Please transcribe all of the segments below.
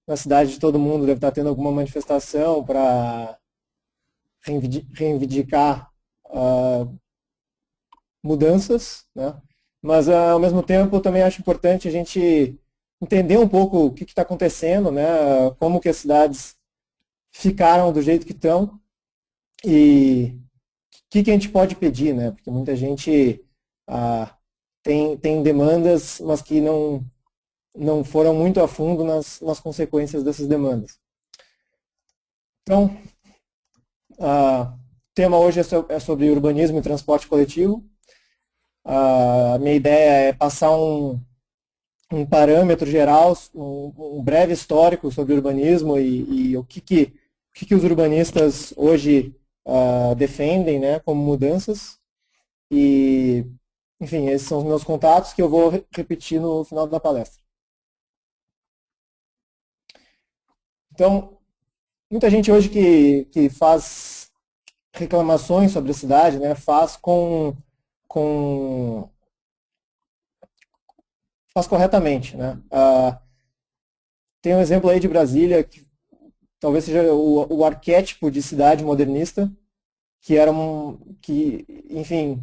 na cidade de todo mundo deve estar tendo alguma manifestação para reivindicar uh, mudanças, né? Mas ao mesmo tempo eu também acho importante a gente entender um pouco o que está acontecendo, né? Como que as cidades ficaram do jeito que estão e o que a gente pode pedir, né? Porque muita gente tem demandas, mas que não foram muito a fundo nas consequências dessas demandas. Então, o tema hoje é sobre urbanismo e transporte coletivo. A minha ideia é passar um parâmetro geral, um breve histórico sobre urbanismo e o que os urbanistas hoje defendem, né, como mudanças. E, enfim, esses são os meus contatos que eu vou repetir no final da palestra. Então, muita gente hoje que faz reclamações sobre a cidade, né, com faz corretamente, né? Tem um exemplo aí de Brasília que talvez seja o arquétipo de cidade modernista, que era enfim,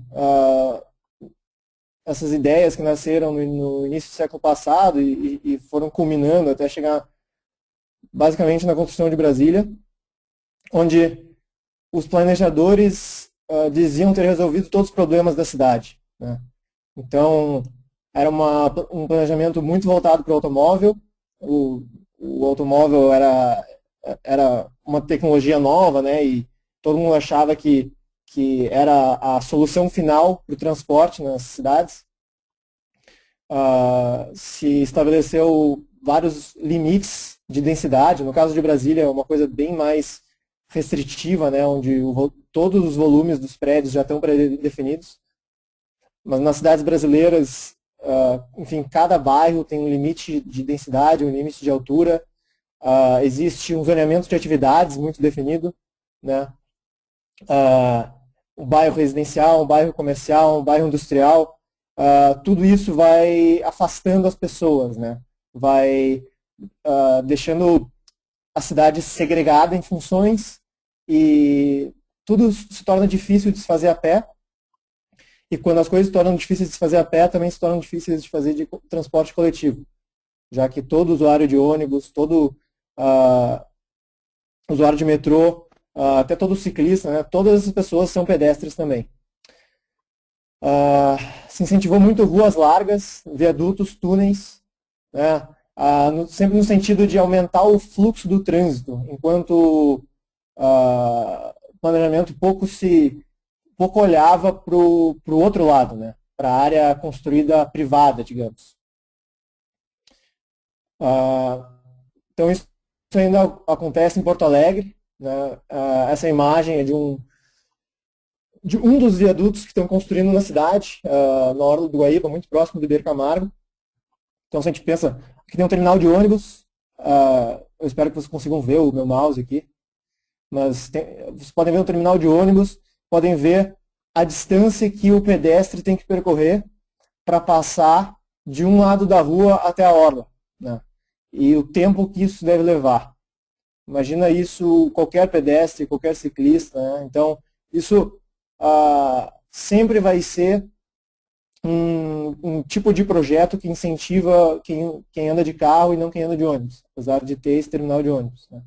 essas ideias que nasceram no início do século passado e foram culminando até chegar basicamente na construção de Brasília, onde os planejadores diziam ter resolvido todos os problemas da cidade, né? Então, era um planejamento muito voltado para o automóvel. O automóvel era uma tecnologia nova, né? E todo mundo achava que era a solução final para o transporte nas cidades. Se estabeleceu vários limites de densidade. No caso de Brasília, é uma coisa bem mais restritiva, né? Onde todos os volumes dos prédios já estão pré-definidos. Mas nas cidades brasileiras, enfim, cada bairro tem um limite de densidade, um limite de altura, existe um zoneamento de atividades muito definido, né? Um bairro residencial, um bairro comercial, um bairro industrial, tudo isso vai afastando as pessoas, né? Vai deixando a cidade segregada em funções e tudo se torna difícil de se fazer a pé. E quando as coisas se tornam difíceis de se fazer a pé, também se tornam difíceis de fazer de transporte coletivo, já que todo usuário de ônibus, todo usuário de metrô, até todo ciclista, né, todas as pessoas são pedestres também. Se incentivou muito ruas largas, viadutos, túneis, né, sempre no sentido de aumentar o fluxo do trânsito, enquanto o planejamento pouco olhava para o outro lado, né? Para a área construída privada, digamos. Então, isso ainda acontece em Porto Alegre. Né? Essa imagem é de um dos viadutos que estão construindo na cidade, na Orla do Guaíba, muito próximo do Ribeiro Camargo. Então, se a gente pensa, aqui tem um terminal de ônibus, eu espero que vocês consigam ver o meu mouse aqui, mas vocês podem ver um terminal de ônibus, podem ver a distância que o pedestre tem que percorrer para passar de um lado da rua até a orla, né? E o tempo que isso deve levar. Imagina isso qualquer pedestre, qualquer ciclista, né? Então, isso sempre vai ser um tipo de projeto que incentiva quem anda de carro e não quem anda de ônibus, apesar de ter esse terminal de ônibus, né?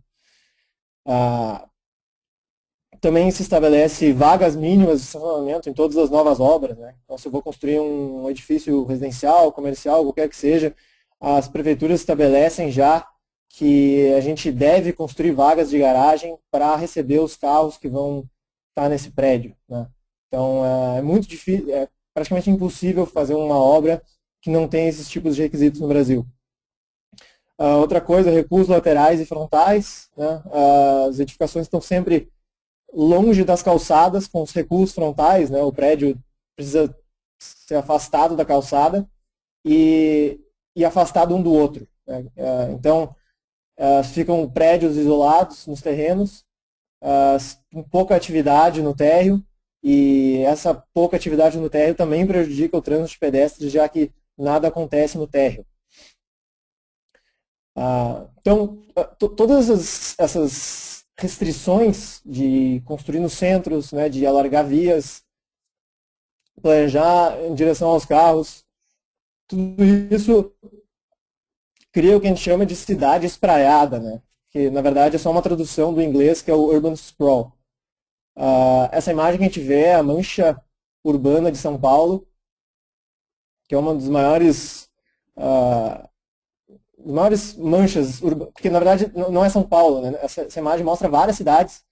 Também se estabelece vagas mínimas de estacionamento em todas as novas obras, né? Então, se eu vou construir um edifício residencial, comercial, qualquer que seja, as prefeituras estabelecem já que a gente deve construir vagas de garagem para receber os carros que vão estar nesse prédio, né? Então, é muito difícil, é praticamente impossível fazer uma obra que não tem esses tipos de requisitos no Brasil. Outra coisa, recuos laterais e frontais, né? As edificações estão sempre longe das calçadas, com os recuos frontais, né? O prédio precisa ser afastado da calçada e afastado um do outro, né? Então, ficam prédios isolados nos terrenos, com pouca atividade no térreo, e essa pouca atividade no térreo também prejudica o trânsito de pedestres, já que nada acontece no térreo. Então, todas essas restrições de construir nos centros, né, de alargar vias, planejar em direção aos carros, tudo isso cria o que a gente chama de cidade espraiada, né? Que na verdade é só uma tradução do inglês que é o urban sprawl. Essa imagem que a gente vê é a mancha urbana de São Paulo, que é uma das maiores manchas urbanas, porque na verdade não é São Paulo, né? Essa imagem mostra várias cidades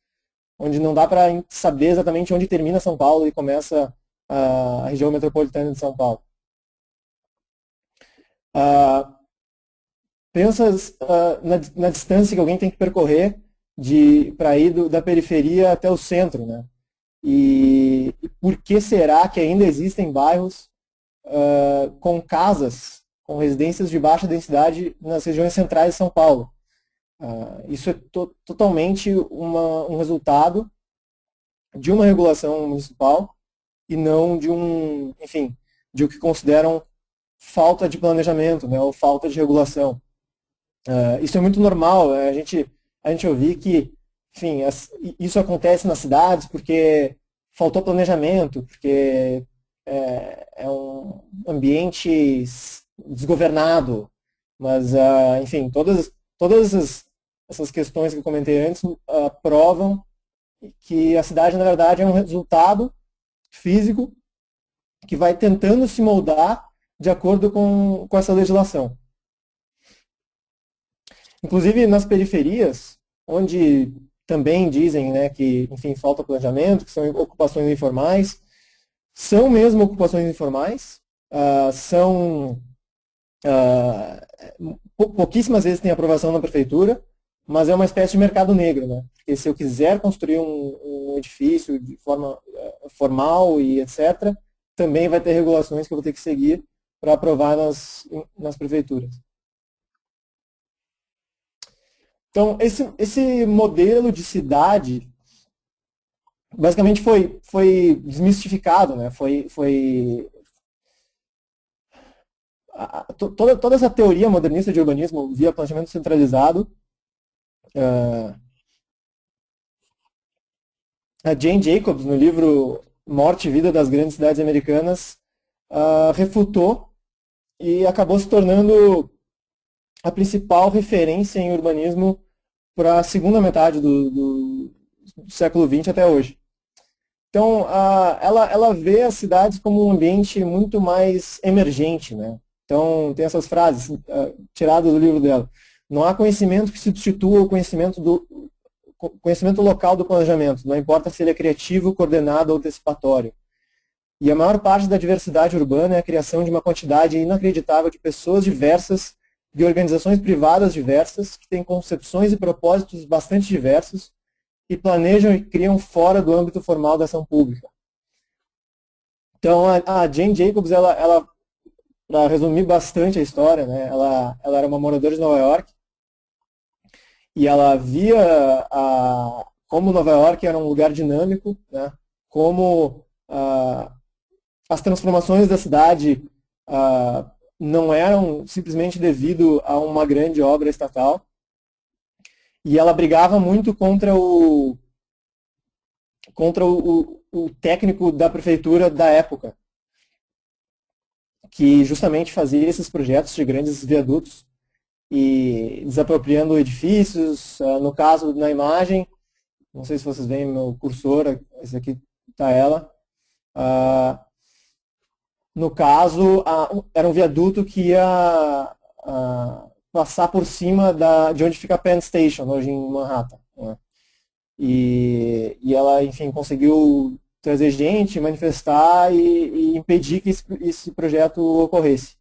onde não dá para saber exatamente onde termina São Paulo e começa a região metropolitana de São Paulo. Pensa na distância que alguém tem que percorrer para ir da periferia até o centro, né? E por que será que ainda existem bairros com casas, com residências de baixa densidade nas regiões centrais de São Paulo? Isso é totalmente um resultado de uma regulação municipal e não enfim, de o que consideram falta de planejamento, né, ou falta de regulação. Isso é muito normal, a gente ouvir que, enfim, isso acontece nas cidades porque faltou planejamento, porque é um ambiente desgovernado, mas, enfim, todas essas questões que eu comentei antes provam que a cidade, na verdade, é um resultado físico que vai tentando se moldar de acordo com essa legislação. Inclusive nas periferias, onde também dizem, né, que, enfim, falta planejamento, que são ocupações informais, são mesmo ocupações informais, pouquíssimas vezes tem aprovação na prefeitura, mas é uma espécie de mercado negro, né? Porque se eu quiser construir um edifício de forma formal e etc., também vai ter regulações que eu vou ter que seguir para aprovar nas prefeituras. Então, esse modelo de cidade basicamente foi desmistificado, né? Toda essa teoria modernista de urbanismo via planejamento centralizado, a Jane Jacobs, no livro Morte e Vida das Grandes Cidades Americanas, refutou e acabou se tornando a principal referência em urbanismo para a segunda metade do século XX até hoje. Então, ela vê as cidades como um ambiente muito mais emergente, né? Então, tem essas frases tiradas do livro dela. Não há conhecimento que substitua o conhecimento local do planejamento, não importa se ele é criativo, coordenado ou antecipatório. E a maior parte da diversidade urbana é a criação de uma quantidade inacreditável de pessoas diversas, de organizações privadas diversas, que têm concepções e propósitos bastante diversos, e planejam e criam fora do âmbito formal da ação pública. Então, a Jane Jacobs, para resumir bastante a história, né, ela era uma moradora de Nova York, e ela via como Nova York era um lugar dinâmico, né, como as transformações da cidade não eram simplesmente devido a uma grande obra estatal, e ela brigava muito contra o técnico da prefeitura da época, que justamente fazia esses projetos de grandes viadutos e desapropriando edifícios. No caso, na imagem, não sei se vocês veem meu cursor, esse aqui está ela. No caso, era um viaduto que ia passar por cima de onde fica a Penn Station, hoje em Manhattan, né? E ela, enfim, conseguiu trazer gente, manifestar e impedir que esse projeto ocorresse.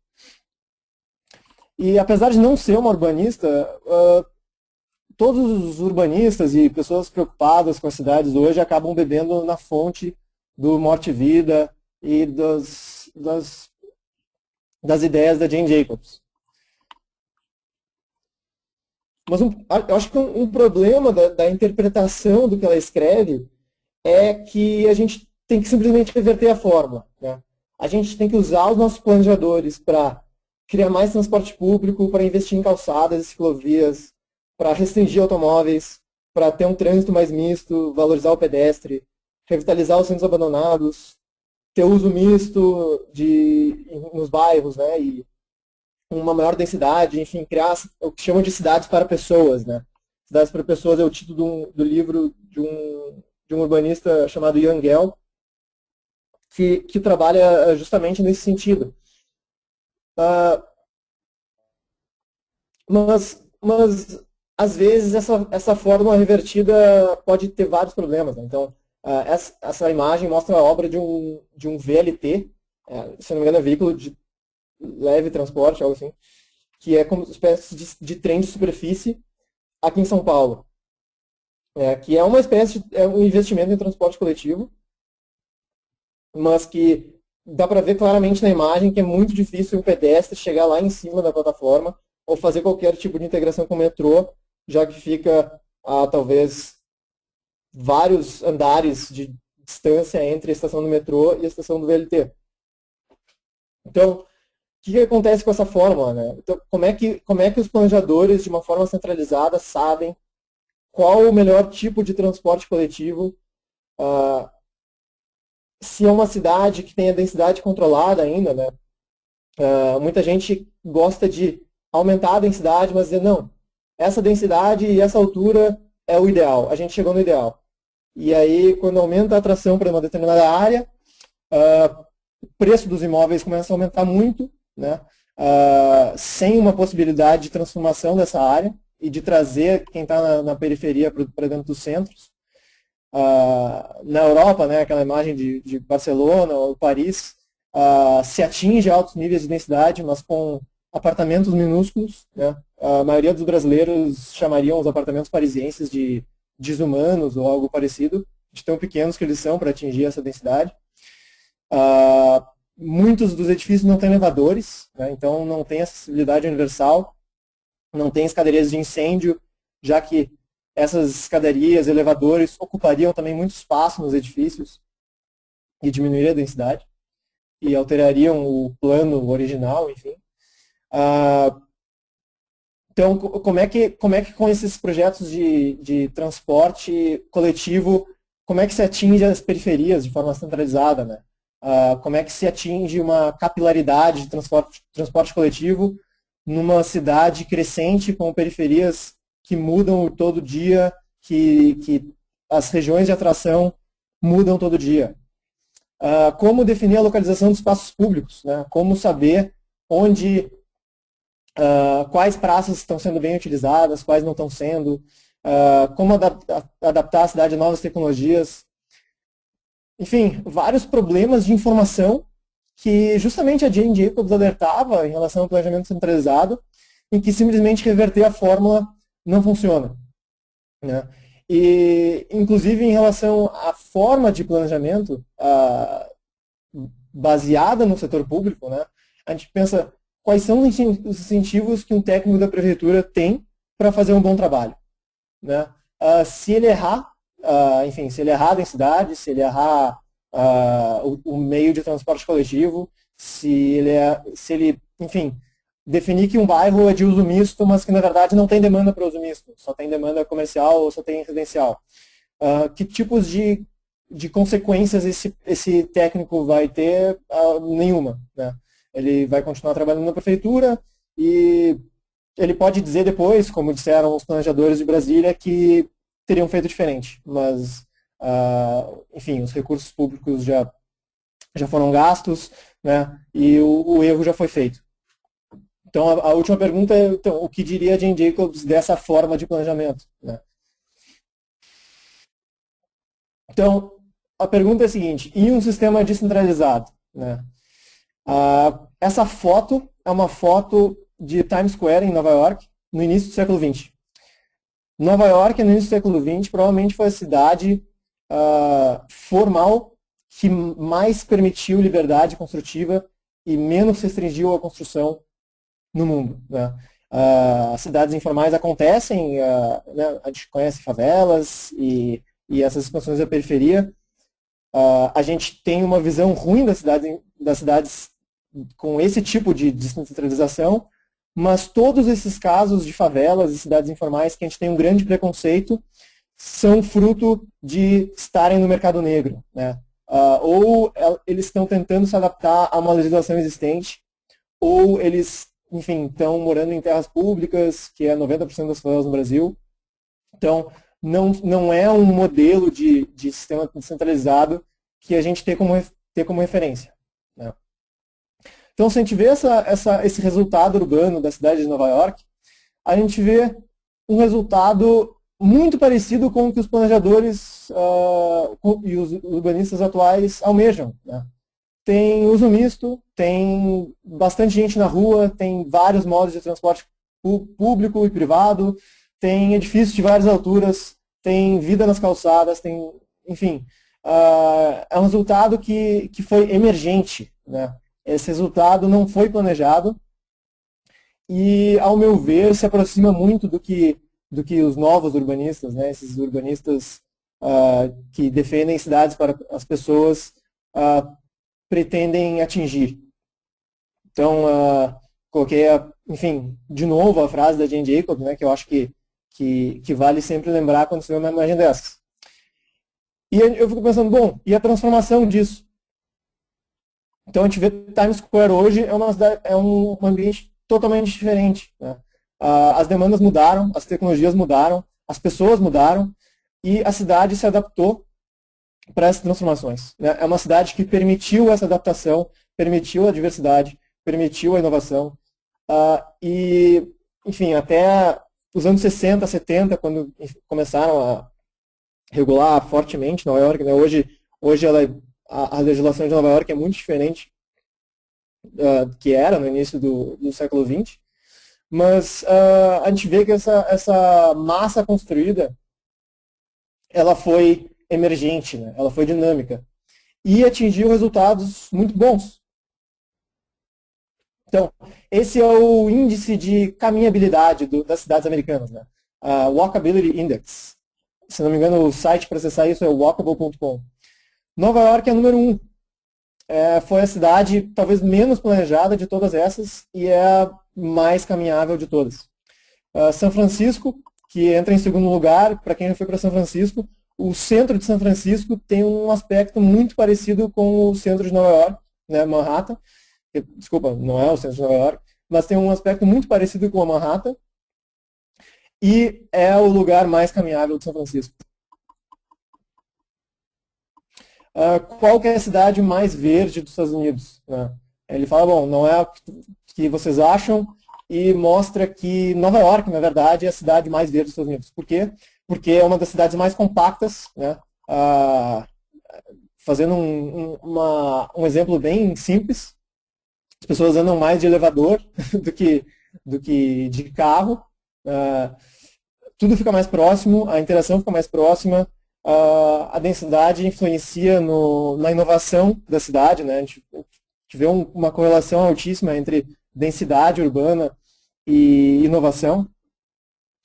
E apesar de não ser uma urbanista, todos os urbanistas e pessoas preocupadas com as cidades hoje acabam bebendo na fonte do Morte e Vida e das ideias da Jane Jacobs. Mas eu acho que um problema da interpretação do que ela escreve é que a gente tem que simplesmente reverter a fórmula, né? A gente tem que usar os nossos planejadores para criar mais transporte público, para investir em calçadas e ciclovias, para restringir automóveis, para ter um trânsito mais misto, valorizar o pedestre, revitalizar os centros abandonados, ter uso misto nos bairros, né, e uma maior densidade, enfim, criar o que chamam de cidades para pessoas, né. Cidades para pessoas é o título do livro de um urbanista chamado Jan Gehl, que trabalha justamente nesse sentido. Uh, mas às vezes essa fórmula revertida pode ter vários problemas, né? Então, essa imagem mostra a obra de um VLT, se não me engano é veículo de leve transporte, algo assim, que é como uma espécie de trem de superfície aqui em São Paulo. Que é uma espécie, é um investimento em transporte coletivo, mas que dá para ver claramente na imagem que é muito difícil um pedestre chegar lá em cima da plataforma ou fazer qualquer tipo de integração com o metrô, já que fica a talvez vários andares de distância entre a estação do metrô e a estação do VLT. Então, o que acontece com essa fórmula, né? Então, como é que os planejadores, de uma forma centralizada, sabem qual o melhor tipo de transporte coletivo, se é uma cidade que tem a densidade controlada ainda, né? Muita gente gosta de aumentar a densidade, mas dizer, não, essa densidade e essa altura é o ideal, a gente chegou no ideal. E aí, quando aumenta a atração para uma determinada área, o preço dos imóveis começa a aumentar muito, né? Sem uma possibilidade de transformação dessa área e de trazer quem está na periferia para dentro dos centros. Na Europa, né, aquela imagem de Barcelona ou Paris, se atinge altos níveis de densidade, mas com apartamentos minúsculos, né? A maioria dos brasileiros chamariam os apartamentos parisienses de desumanos ou algo parecido, de tão pequenos que eles são para atingir essa densidade. Muitos dos edifícios não têm elevadores, né? Então não tem acessibilidade universal, não tem escadarias de incêndio, já que essas escadarias, elevadores, ocupariam também muito espaço nos edifícios e diminuiria a densidade e alterariam o plano original, enfim. Então, como é que com esses projetos de transporte coletivo, como é que se atinge as periferias de forma centralizada, né? Como é que se atinge uma capilaridade de transporte coletivo numa cidade crescente com periferias que mudam todo dia, que as regiões de atração mudam todo dia. Como definir a localização dos espaços públicos, né? Como saber onde, quais praças estão sendo bem utilizadas, quais não estão sendo, como adaptar a cidade a novas tecnologias. Enfim, vários problemas de informação que justamente a Jane Jacobs alertava em relação ao planejamento centralizado, em que simplesmente reverter a fórmula não funciona, né? E, inclusive, em relação à forma de planejamento baseada no setor público, né, a gente pensa quais são os incentivos que um técnico da prefeitura tem para fazer um bom trabalho, né? Se ele errar, enfim, se ele errar a densidade, se ele errar o meio de transporte coletivo, se ele, enfim, definir que um bairro é de uso misto, mas que na verdade não tem demanda para uso misto, só tem demanda comercial ou só tem residencial. Que tipos de consequências esse técnico vai ter? Nenhuma, né? Ele vai continuar trabalhando na prefeitura e ele pode dizer depois, como disseram os planejadores de Brasília, que teriam feito diferente, mas, enfim, os recursos públicos já foram gastos, né, e o erro já foi feito. Então, a última pergunta é, então, o que diria Jane Jacobs dessa forma de planejamento, né? Então, a pergunta é a seguinte, e um sistema descentralizado, né? Essa foto é uma foto de Times Square, em Nova York, no início do século XX. Nova York, no início do século XX, provavelmente foi a cidade formal que mais permitiu liberdade construtiva e menos restringiu a construção no mundo, né? As cidades informais acontecem, né? A gente conhece favelas e essas expansões da periferia. A gente tem uma visão ruim das cidades com esse tipo de descentralização, mas todos esses casos de favelas e cidades informais que a gente tem um grande preconceito são fruto de estarem no mercado negro, né? Ou eles estão tentando se adaptar a uma legislação existente, ou eles, enfim, estão morando em terras públicas, que é 90% das favelas no Brasil. Então, não é um modelo de sistema descentralizado que a gente tem como referência, né? Então, se a gente vê esse resultado urbano da cidade de Nova York, a gente vê um resultado muito parecido com o que os planejadores e os urbanistas atuais almejam, né? Tem uso misto, tem bastante gente na rua, tem vários modos de transporte público e privado, tem edifícios de várias alturas, tem vida nas calçadas, tem, enfim, é um resultado que foi emergente, né? Esse resultado não foi planejado e, ao meu ver, se aproxima muito do que os novos urbanistas, né? Esses urbanistas que defendem cidades para as pessoas pretendem atingir. Então, coloquei, enfim, de novo a frase da Jane Jacobs, né, que eu acho que vale sempre lembrar quando se vê uma imagem dessas. E eu fico pensando, bom, e a transformação disso? Então, a gente vê Times Square hoje é um ambiente totalmente diferente, né? As demandas mudaram, as tecnologias mudaram, as pessoas mudaram e a cidade se adaptou para essas transformações, né? É uma cidade que permitiu essa adaptação, permitiu a diversidade, permitiu a inovação. E, enfim, até os anos 60, 70, quando começaram a regular fortemente Nova York, né? Hoje a legislação de Nova York é muito diferente que era no início do século XX, mas a gente vê que essa massa construída ela foi emergente, né? Ela foi dinâmica e atingiu resultados muito bons. Então, esse é o índice de caminhabilidade das cidades americanas, né? Walkability Index. Se não me engano, o site para acessar isso é walkable.com. Nova York é número 1. Foi a cidade talvez menos planejada de todas essas e é a mais caminhável de todas. São Francisco, que entra em segundo lugar, para quem já foi para São Francisco, o centro de São Francisco tem um aspecto muito parecido com o centro de Nova York, né, Manhattan. Desculpa, não é o centro de Nova York, mas tem um aspecto muito parecido com a Manhattan e é o lugar mais caminhável de São Francisco. Qual que é a cidade mais verde dos Estados Unidos, né? Ele fala, bom, não é o que vocês acham e mostra que Nova York, na verdade, é a cidade mais verde dos Estados Unidos. Por quê? Porque é uma das cidades mais compactas, né? Fazendo um exemplo bem simples, as pessoas andam mais de elevador do que de carro, tudo fica mais próximo, a interação fica mais próxima, a densidade influencia na inovação da cidade, né? A gente vê uma correlação altíssima entre densidade urbana e inovação.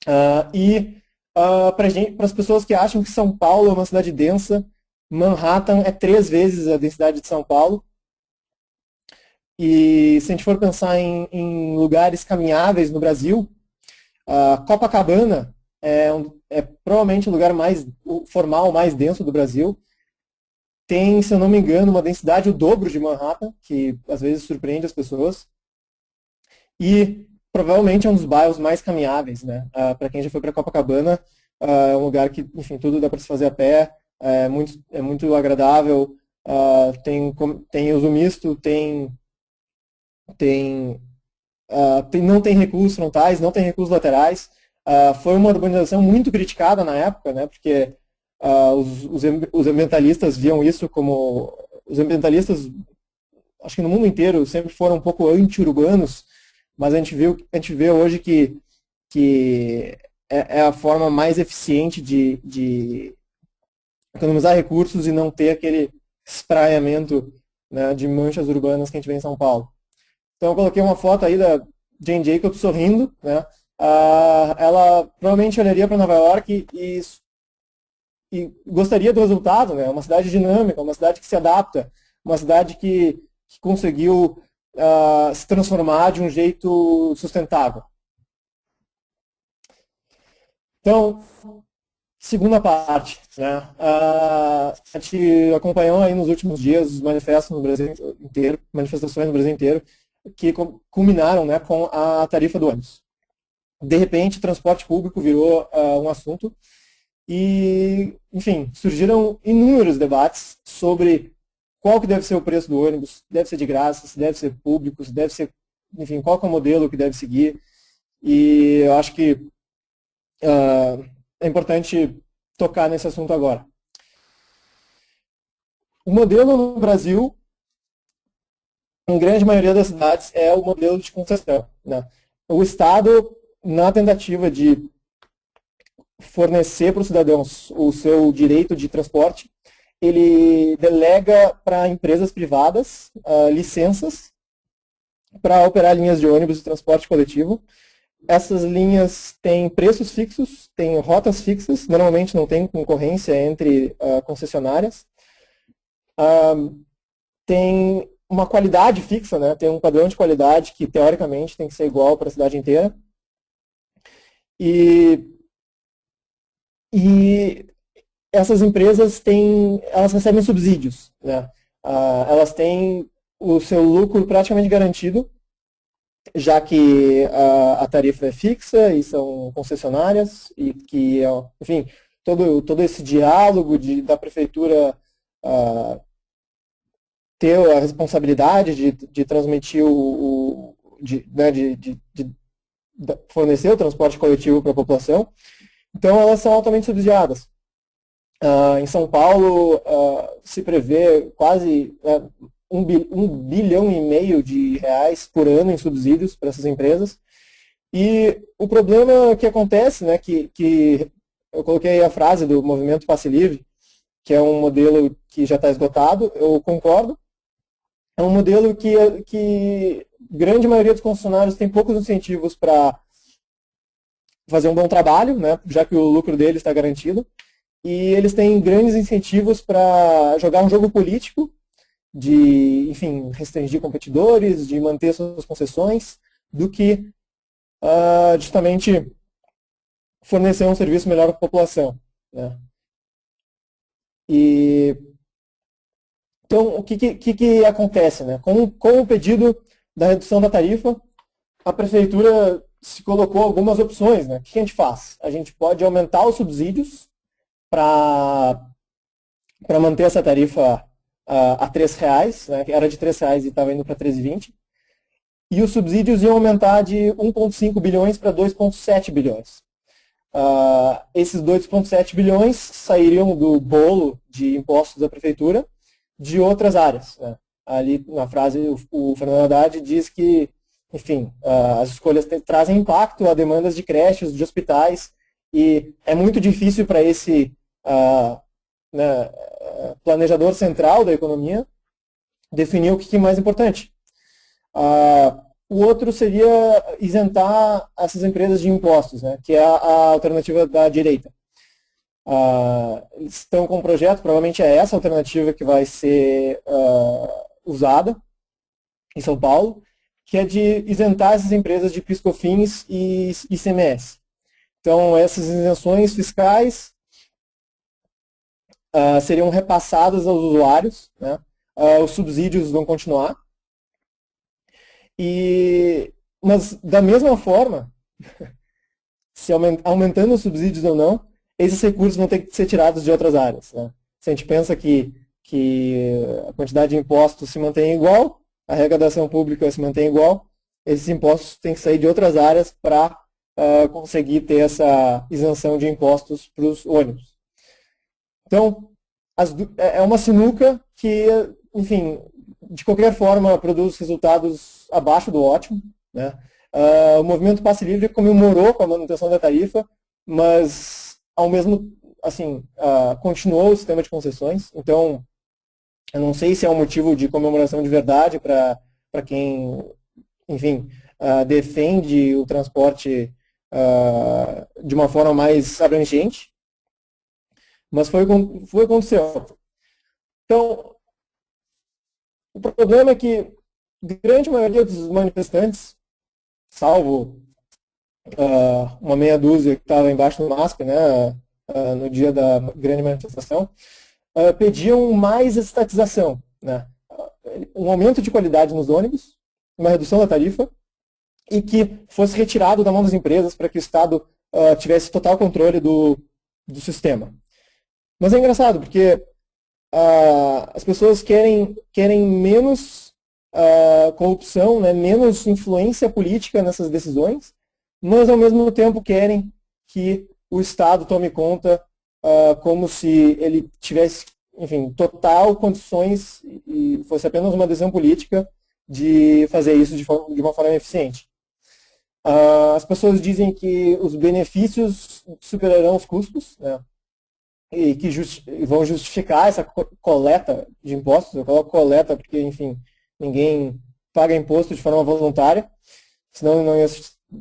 Para as pessoas que acham que São Paulo é uma cidade densa, Manhattan é 3 vezes a densidade de São Paulo. E se a gente for pensar em lugares caminháveis no Brasil, Copacabana é provavelmente o lugar mais formal, mais denso do Brasil. Tem, se eu não me engano, uma densidade o dobro de Manhattan, que às vezes surpreende as pessoas. E provavelmente é um dos bairros mais caminháveis, né? Para quem já foi para Copacabana, é um lugar que, enfim, tudo dá para se fazer a pé, é muito agradável, tem uso misto, não tem recuos frontais, não tem recuos laterais. Foi uma urbanização muito criticada na época, né? Porque os ambientalistas viam isso como... Os ambientalistas, acho que no mundo inteiro, sempre foram um pouco anti-urbanos, mas a gente vê hoje que é a forma mais eficiente de economizar recursos e não ter aquele espraiamento, né, de manchas urbanas que a gente vê em São Paulo. Então eu coloquei uma foto aí da Jane Jacobs sorrindo, né? Ela provavelmente olharia para Nova York e gostaria do resultado, né? Uma cidade dinâmica, uma cidade que se adapta, uma cidade que conseguiu se transformar de um jeito sustentável. Então, segunda parte, né? A gente acompanhou aí nos últimos dias os manifestos no Brasil inteiro, manifestações no Brasil inteiro, que culminaram, né, com a tarifa do ônibus. De repente, transporte público virou um assunto e, enfim, surgiram inúmeros debates sobre qual que deve ser o preço do ônibus, se deve ser de graça, se deve ser público, se deve ser, enfim, qual que é o modelo que deve seguir. E eu acho que é importante tocar nesse assunto agora. O modelo no Brasil, em grande maioria das cidades, é o modelo de concessão, né? O Estado, na tentativa de fornecer para os cidadãos o seu direito de transporte, ele delega para empresas privadas licenças para operar linhas de ônibus de transporte coletivo. Essas linhas têm preços fixos, têm rotas fixas, normalmente não tem concorrência entre concessionárias. Tem uma qualidade fixa, né? Tem um padrão de qualidade que, teoricamente, tem que ser igual para a cidade inteira. E essas empresas elas recebem subsídios, né? Elas têm o seu lucro praticamente garantido, já que a tarifa é fixa e são concessionárias e que, enfim, todo esse diálogo da prefeitura ter a responsabilidade de transmitir né, de fornecer o transporte coletivo para a população. Então, elas são altamente subsidiadas. Em São Paulo, se prevê quase 1,5 bilhão de reais por ano em subsídios para essas empresas. E o problema que acontece, né, que eu coloquei a frase do movimento Passe Livre, que é um modelo que já está esgotado, eu concordo. É um modelo que grande maioria dos concessionários tem poucos incentivos para fazer um bom trabalho, né, já que o lucro deles está garantido. E eles têm grandes incentivos para jogar um jogo político, de, enfim, restringir competidores, de manter suas concessões, do que justamente fornecer um serviço melhor para a população, né? Então, o que acontece, né? Com o pedido da redução da tarifa, a prefeitura se colocou algumas opções, né? O que a gente faz? A gente pode aumentar os subsídios para manter essa tarifa a R$3, né? Era de R$3 e estava indo para R$3,20. E os subsídios iam aumentar de 1,5 bilhões para 2,7 bilhões. Esses 2,7 bilhões sairiam do bolo de impostos da prefeitura de outras áreas, né? Ali na frase o Fernando Haddad diz que, enfim, as escolhas trazem impacto a demandas de creches, de hospitais, e é muito difícil para esse né, planejador central da economia definir o que é mais importante. O outro seria isentar essas empresas de impostos, né, que é a alternativa da direita. Eles estão com um projeto, provavelmente é essa alternativa que vai ser usada em São Paulo, que é de isentar essas empresas de PIS/COFINS e ICMS. Então, essas isenções fiscais seriam repassadas aos usuários, né? Os subsídios vão continuar. Mas, da mesma forma, se aumentando os subsídios ou não, esses recursos vão ter que ser tirados de outras áreas, né? Se a gente pensa que a quantidade de impostos se mantém igual, a arrecadação pública se mantém igual, esses impostos têm que sair de outras áreas para conseguir ter essa isenção de impostos para os ônibus. Então, é uma sinuca que, enfim, de qualquer forma produz resultados abaixo do ótimo, né? O movimento Passe Livre comemorou com a manutenção da tarifa, mas, ao mesmo assim, continuou o sistema de concessões. Então, eu não sei se é um motivo de comemoração de verdade para quem, enfim, defende o transporte de uma forma mais abrangente, mas foi o que aconteceu. Então, o problema é que grande maioria dos manifestantes, salvo uma meia dúzia que estava embaixo do MASP, né, no dia da grande manifestação, pediam mais estatização, né, um aumento de qualidade nos ônibus, uma redução da tarifa e que fosse retirado da mão das empresas para que o Estado tivesse total controle do sistema. Mas é engraçado, porque as pessoas querem menos corrupção, né, menos influência política nessas decisões, mas ao mesmo tempo querem que o Estado tome conta como se ele tivesse, enfim, total condições e fosse apenas uma decisão política de fazer isso de uma forma eficiente. As pessoas dizem que os benefícios superarão os custos, né, e que vão justificar essa coleta de impostos. Eu coloco coleta porque, enfim, ninguém paga imposto de forma voluntária, senão não ia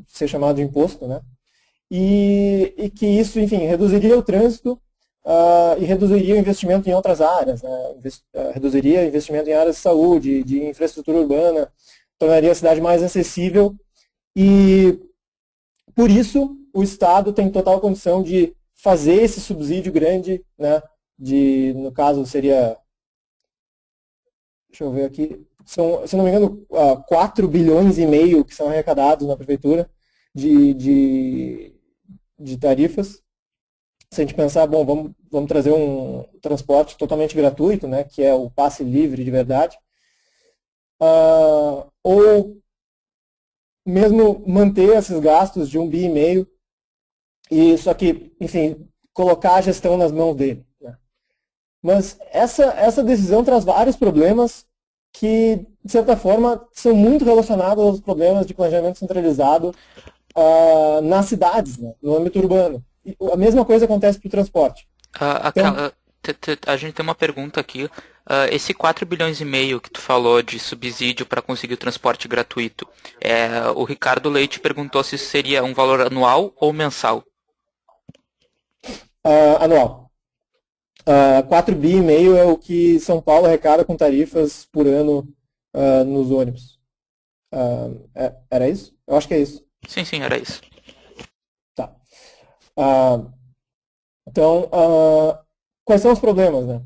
ser chamado de imposto, né? E que isso, enfim, reduziria o trânsito e reduziria o investimento em outras áreas, né? Reduziria o investimento em áreas de saúde, de infraestrutura urbana, tornaria a cidade mais acessível e, por isso, o Estado tem total condição de fazer esse subsídio grande, né? No caso, seria, deixa eu ver aqui, se não me engano, 4 bilhões e meio que são arrecadados na prefeitura de tarifas. Se a gente pensar, bom, vamos trazer um transporte totalmente gratuito, né, que é o passe livre de verdade, ou mesmo manter esses gastos de 1,5 bi, e só que, enfim, colocar a gestão nas mãos dele. Né? Mas essa decisão traz vários problemas que, de certa forma, são muito relacionados aos problemas de planejamento centralizado nas cidades, né, no âmbito urbano. E a mesma coisa acontece para o transporte. Então, A gente tem uma pergunta aqui. Esse 4 bilhões e meio que tu falou de subsídio para conseguir o transporte gratuito, o Ricardo Leite perguntou se seria um valor anual ou mensal. anual. 4 bi e meio é o que São Paulo arrecada com tarifas por ano nos ônibus. Era isso? Eu acho que é isso. Sim, sim, era isso. Tá. Então, quais são os problemas, né?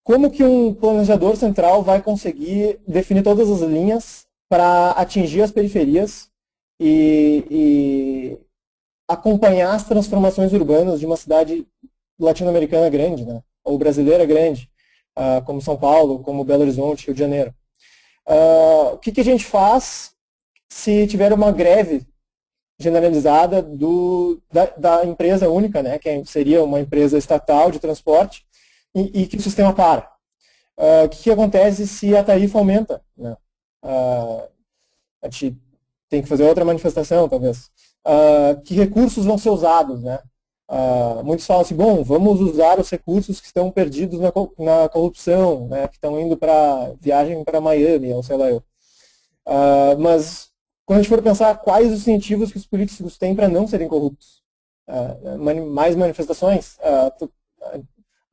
Como que um planejador central vai conseguir definir todas as linhas para atingir as periferias e acompanhar as transformações urbanas de uma cidade latino-americana grande, né? Ou brasileira grande, como São Paulo, como Belo Horizonte, Rio de Janeiro. O que a gente faz se tiver uma greve generalizada da empresa única, né, que seria uma empresa estatal de transporte, e que o sistema para? O que acontece se a tarifa aumenta? Né? A gente tem que fazer outra manifestação, talvez. Que recursos vão ser usados? Né? Muitos falam assim, bom, vamos usar os recursos que estão perdidos na corrupção, né, que estão indo para viagem para Miami, ou sei lá eu. Mas quando a gente for pensar quais os incentivos que os políticos têm para não serem corruptos, mais manifestações,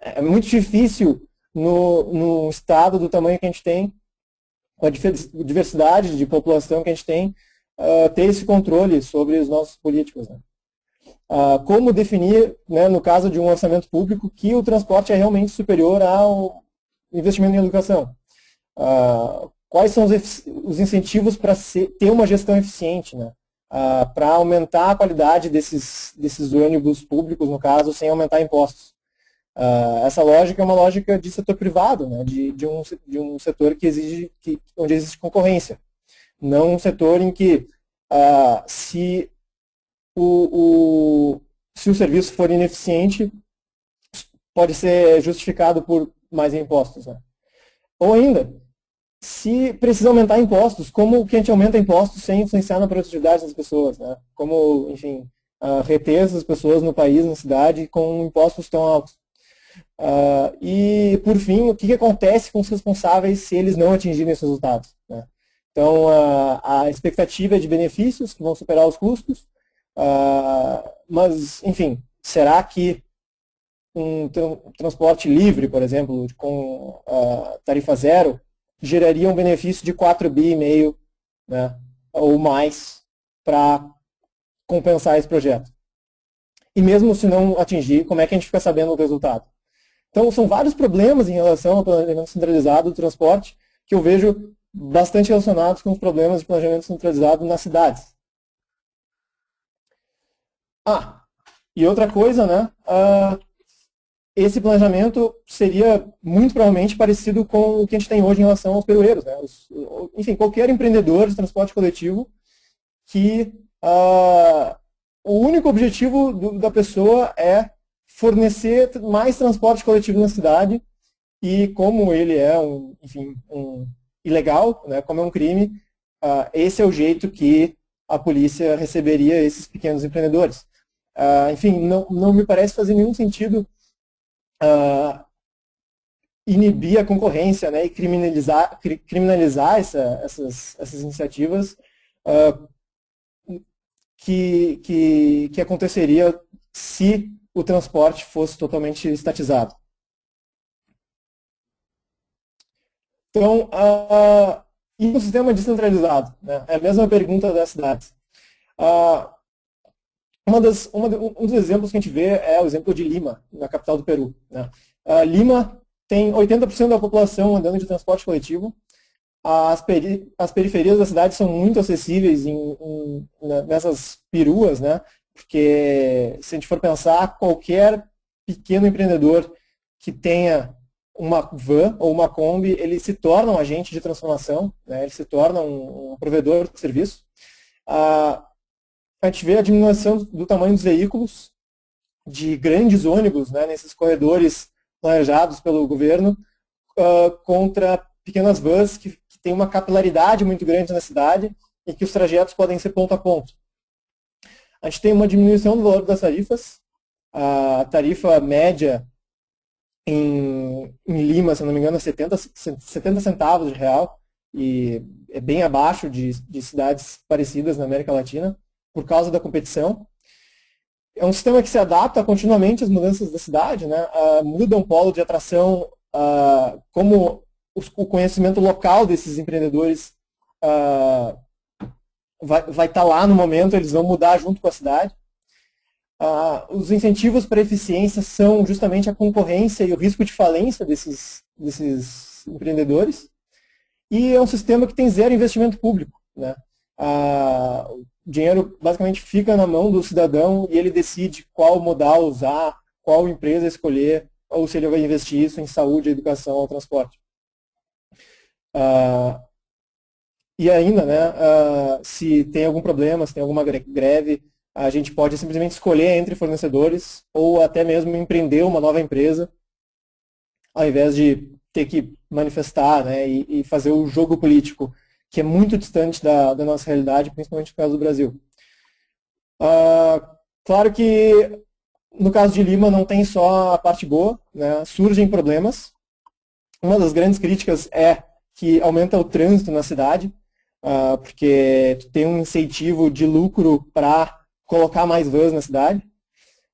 é muito difícil no estado do tamanho que a gente tem, com a diversidade de população que a gente tem, ter esse controle sobre os nossos políticos. Né? Como definir, né, no caso de um orçamento público, que o transporte é realmente superior ao investimento em educação? Quais são os incentivos para ter uma gestão eficiente, né? Para aumentar a qualidade desses ônibus públicos, no caso, sem aumentar impostos. Essa lógica é uma lógica de setor privado, né? de um setor onde existe concorrência. Não um setor em que, se se o serviço for ineficiente, pode ser justificado por mais impostos. Né? Ou ainda, se precisa aumentar impostos, como que a gente aumenta impostos sem influenciar na produtividade das pessoas? Né? Como, enfim, reter essas pessoas no país, na cidade, com impostos tão altos? E, por fim, o que acontece com os responsáveis se eles não atingirem esses resultados? Né? Então, a expectativa é de benefícios que vão superar os custos, mas, enfim, será que um transporte livre, por exemplo, com tarifa zero, geraria um benefício de 4,5 bi, né, ou mais, para compensar esse projeto. E mesmo se não atingir, como é que a gente fica sabendo o resultado? Então, são vários problemas em relação ao planejamento centralizado do transporte que eu vejo bastante relacionados com os problemas de planejamento centralizado nas cidades. E outra coisa, né? Esse planejamento seria muito provavelmente parecido com o que a gente tem hoje em relação aos peroeiros, né? Enfim, qualquer empreendedor de transporte coletivo que o único objetivo da pessoa é fornecer mais transporte coletivo na cidade e como ele é enfim, ilegal, né, como é um crime, esse é o jeito que a polícia receberia esses pequenos empreendedores. Enfim, não me parece fazer nenhum sentido inibir a concorrência, né, e criminalizar essas iniciativas que aconteceria se o transporte fosse totalmente estatizado. Então, e um sistema descentralizado? Né? É a mesma pergunta das cidades. Um dos exemplos que a gente vê é o exemplo de Lima, na capital do Peru. Né? Lima tem 80% da população andando de transporte coletivo. As periferias da cidade são muito acessíveis nessas peruas, né? Porque se a gente for pensar, qualquer pequeno empreendedor que tenha uma van ou uma Kombi, ele se torna um agente de transformação, né? Ele se torna um provedor de serviço. A gente vê a diminuição do tamanho dos veículos, de grandes ônibus, né, nesses corredores planejados pelo governo, contra pequenas vans que têm uma capilaridade muito grande na cidade e que os trajetos podem ser ponto a ponto. A gente tem uma diminuição do valor das tarifas. A tarifa média em Lima, se não me engano, é 70 centavos de real, e é bem abaixo de cidades parecidas na América Latina, por causa da competição. É um sistema que se adapta continuamente às mudanças da cidade, né? Muda um polo de atração, como o conhecimento local desses empreendedores vai estar lá no momento, eles vão mudar junto com a cidade. Os incentivos para eficiência são justamente a concorrência e o risco de falência desses empreendedores. E é um sistema que tem zero investimento público, né? O dinheiro basicamente fica na mão do cidadão e ele decide qual modal usar, qual empresa escolher, ou se ele vai investir isso em saúde, educação ou transporte. E ainda, né, se tem algum problema, se tem alguma greve, a gente pode simplesmente escolher entre fornecedores ou até mesmo empreender uma nova empresa, ao invés de ter que manifestar, né, e fazer o jogo político, que é muito distante da nossa realidade, principalmente no caso do Brasil. Claro que no caso de Lima não tem só a parte boa, né, surgem problemas. Uma das grandes críticas é que aumenta o trânsito na cidade, porque tem um incentivo de lucro para colocar mais vans na cidade.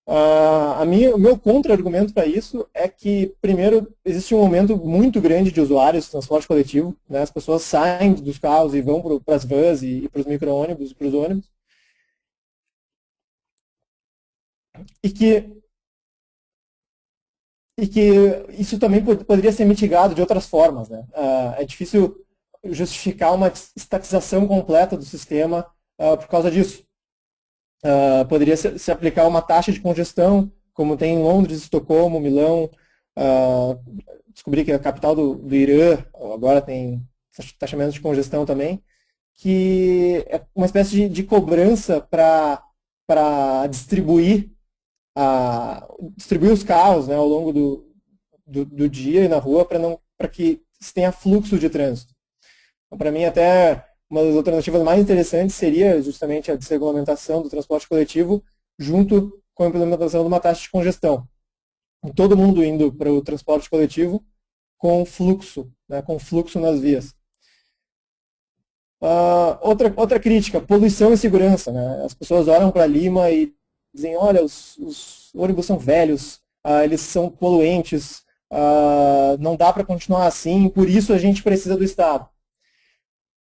O meu contra-argumento para isso é que, primeiro, existe um aumento muito grande de usuários de transporte coletivo, né? As pessoas saem dos carros e vão para as vans e para os micro-ônibus e para os ônibus. E que isso também poderia ser mitigado de outras formas, né? É difícil justificar uma estatização completa do sistema por causa disso. Poderia se aplicar uma taxa de congestão, como tem em Londres, Estocolmo, Milão. Descobri que a capital do Irã agora tem taxamento de congestão também, que é uma espécie de cobrança para distribuir os carros, né, ao longo do dia e na rua para que se tenha fluxo de trânsito. Então, para mim, até uma das alternativas mais interessantes seria justamente a desregulamentação do transporte coletivo junto com a implementação de uma taxa de congestão. Todo mundo indo para o transporte coletivo com fluxo, né, com fluxo nas vias. Outra crítica, poluição e segurança. Né? As pessoas olham para Lima e dizem, olha, os ônibus são velhos, eles são poluentes, não dá para continuar assim, por isso a gente precisa do Estado.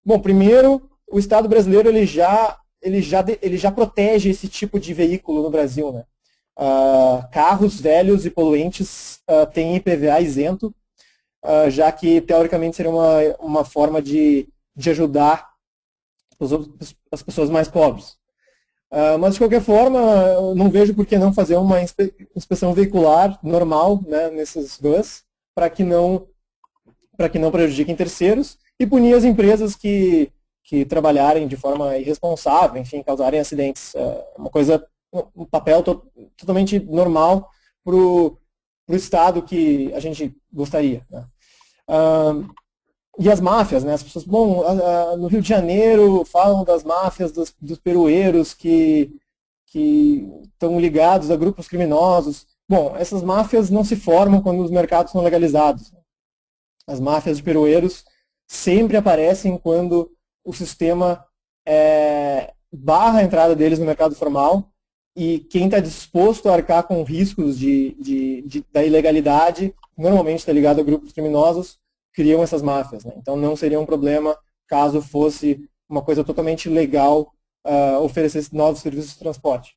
Bom, primeiro, o Estado brasileiro ele já protege esse tipo de veículo no Brasil, né? Carros velhos e poluentes têm IPVA isento, já que teoricamente seria uma forma de ajudar as pessoas mais pobres. Mas, de qualquer forma, eu não vejo por que não fazer uma inspeção veicular normal, né, nesses vans, para que não prejudiquem terceiros, e punir as empresas que trabalharem de forma irresponsável, enfim, causarem acidentes. Um papel totalmente normal para o Estado que a gente gostaria, né? E as máfias, né? As pessoas, bom, no Rio de Janeiro falam das máfias dos perueiros que estão ligados a grupos criminosos. Bom, essas máfias não se formam quando os mercados são legalizados. As máfias de perueiros sempre aparecem quando o sistema barra a entrada deles no mercado formal, e quem está disposto a arcar com riscos da ilegalidade, normalmente está ligado a grupos criminosos, criam essas máfias, né? Então não seria um problema caso fosse uma coisa totalmente legal oferecer novos serviços de transporte.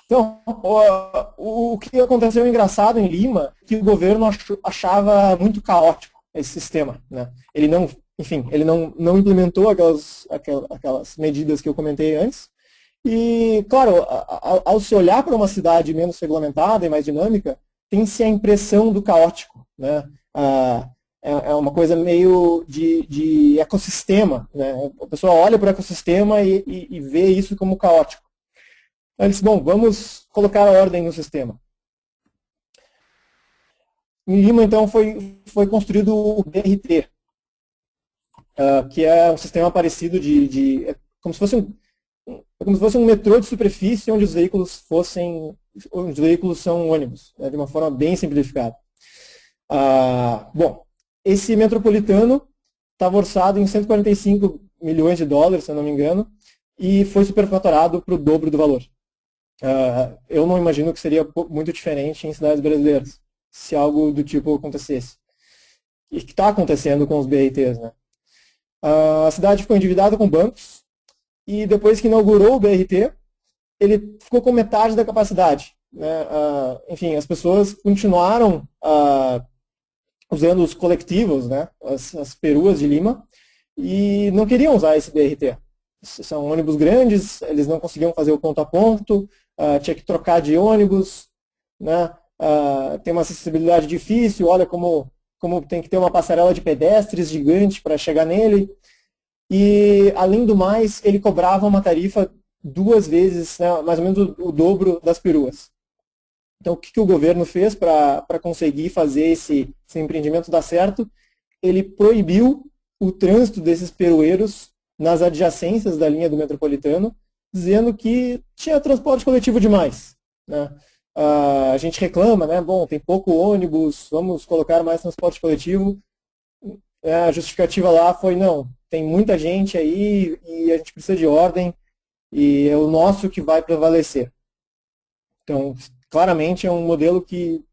Então, o que aconteceu engraçado em Lima é que o governo achava muito caótico esse sistema, né? Ele não, enfim, ele não implementou aquelas medidas que eu comentei antes. E, claro, ao se olhar para uma cidade menos regulamentada e mais dinâmica, tem-se a impressão do caótico, né? É uma coisa meio de ecossistema, né? A pessoa olha para o ecossistema e vê isso como caótico. Então, eles disse, bom, vamos colocar a ordem no sistema. Em Lima, então, foi construído o BRT, que é um sistema parecido como se fosse um metrô de superfície onde os veículos são ônibus, né, de uma forma bem simplificada. Bom, esse metropolitano estava orçado em 145 milhões de dólares, se eu não me engano, e foi superfaturado para o dobro do valor. Eu não imagino que seria muito diferente em cidades brasileiras, se algo do tipo acontecesse. E que está acontecendo com os BRTs, né? A cidade ficou endividada com bancos, e depois que inaugurou o BRT, ele ficou com metade da capacidade, né? Enfim, as pessoas continuaram usando os coletivos, né? As peruas de Lima, e não queriam usar esse BRT. São ônibus grandes, eles não conseguiam fazer o ponto a ponto, tinha que trocar de ônibus, né? Tem uma acessibilidade difícil, olha como tem que ter uma passarela de pedestres gigante para chegar nele. E, além do mais, ele cobrava uma tarifa 2 vezes, né, mais ou menos o dobro das peruas. Então, o que o governo fez para conseguir fazer esse empreendimento dar certo? Ele proibiu o trânsito desses perueiros nas adjacências da linha do metropolitano, dizendo que tinha transporte coletivo demais, né? A gente reclama, né? Bom, tem pouco ônibus, vamos colocar mais transporte coletivo. A justificativa lá foi, não, tem muita gente aí e a gente precisa de ordem e é o nosso que vai prevalecer. Então, claramente é um modelo que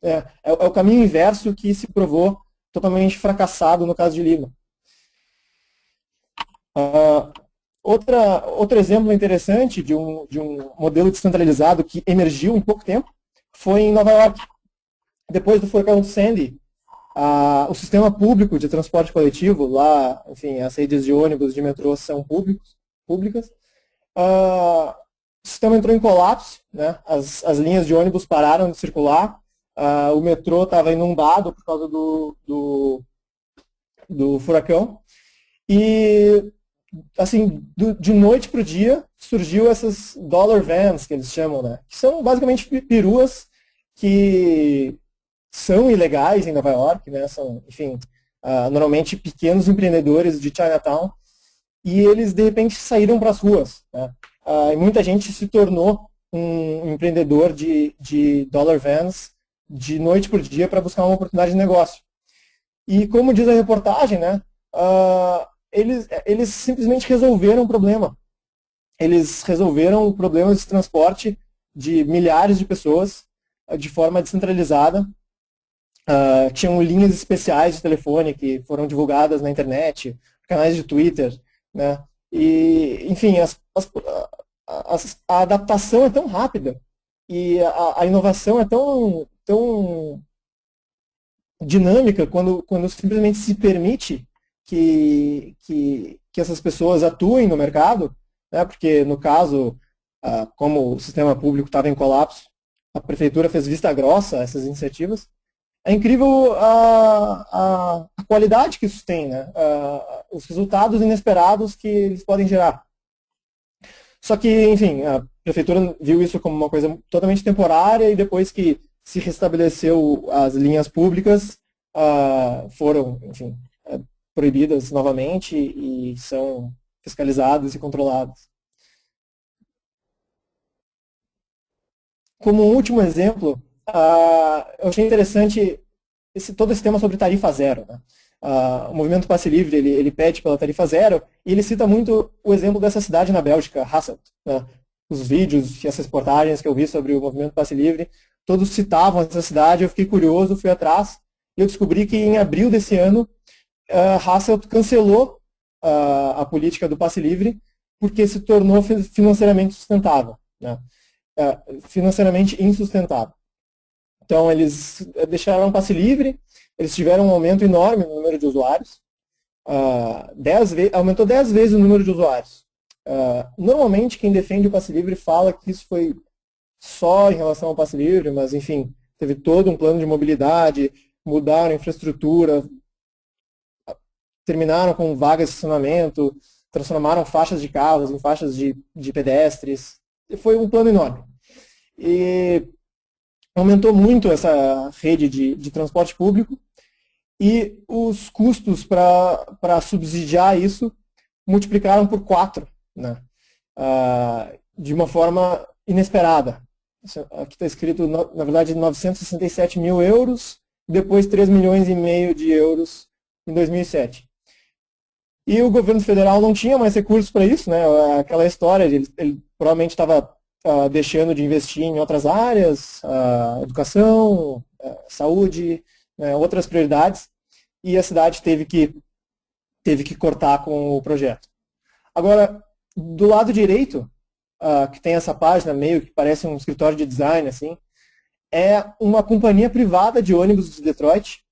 é o caminho inverso que se provou totalmente fracassado no caso de Lima. Outro exemplo interessante de um modelo descentralizado que emergiu em pouco tempo foi em Nova York. Depois do furacão Sandy, o sistema público de transporte coletivo, lá, enfim, as redes de ônibus, de metrô são públicas. O sistema entrou em colapso, né? As linhas de ônibus pararam de circular, o metrô estava inundado por causa do furacão. E, assim, de noite para o dia, surgiu essas dollar vans, que eles chamam, né? Que são basicamente peruas que são ilegais em Nova York, né? São, enfim, normalmente pequenos empreendedores de Chinatown, e eles, de repente, saíram para as ruas, né? E muita gente se tornou um empreendedor de dollar vans de noite por dia para buscar uma oportunidade de negócio. E como diz a reportagem, né? Eles simplesmente resolveram o problema. Eles resolveram problemas de transporte de milhares de pessoas de forma descentralizada. Tinham linhas especiais de telefone que foram divulgadas na internet, canais de Twitter, né? E, enfim, a adaptação é tão rápida e a inovação é tão dinâmica quando simplesmente se permite que essas pessoas atuem no mercado, né? Porque, no caso, como o sistema público estava em colapso, a prefeitura fez vista grossa a essas iniciativas. É incrível a qualidade que isso tem, né? Os resultados inesperados que eles podem gerar. Só que, enfim, a prefeitura viu isso como uma coisa totalmente temporária e depois que se restabeleceu as linhas públicas, foram, enfim, proibidas novamente e são fiscalizadas e controladas. Como um último exemplo, eu achei interessante todo esse tema sobre tarifa zero. Né? O movimento Passe Livre ele pede pela tarifa zero e ele cita muito o exemplo dessa cidade na Bélgica, Hasselt. Né? Os vídeos e essas reportagens que eu vi sobre o movimento Passe Livre, todos citavam essa cidade, eu fiquei curioso, fui atrás e eu descobri que em abril desse ano, Hasselt cancelou a política do Passe Livre porque se tornou financeiramente sustentável. Né? Financeiramente insustentável. Então, eles deixaram o passe livre, eles tiveram um aumento enorme no número de usuários, aumentou 10 vezes o número de usuários. Normalmente, quem defende o passe livre fala que isso foi só em relação ao passe livre, mas, enfim, teve todo um plano de mobilidade, mudaram a infraestrutura, terminaram com vagas de estacionamento, transformaram faixas de carros em faixas de pedestres. Foi um plano enorme. E aumentou muito essa rede de transporte público e os custos para subsidiar isso multiplicaram por 4, né? De uma forma inesperada. Aqui está escrito, na verdade, 967 mil euros, depois 3 milhões e meio de euros em 2007. E o governo federal não tinha mais recursos para isso, né? Aquela história, ele provavelmente estava deixando de investir em outras áreas, educação, saúde, né, outras prioridades, e a cidade teve que cortar com o projeto. Agora, do lado direito, que tem essa página meio que parece um escritório de design, assim, é uma companhia privada de ônibus de Detroit,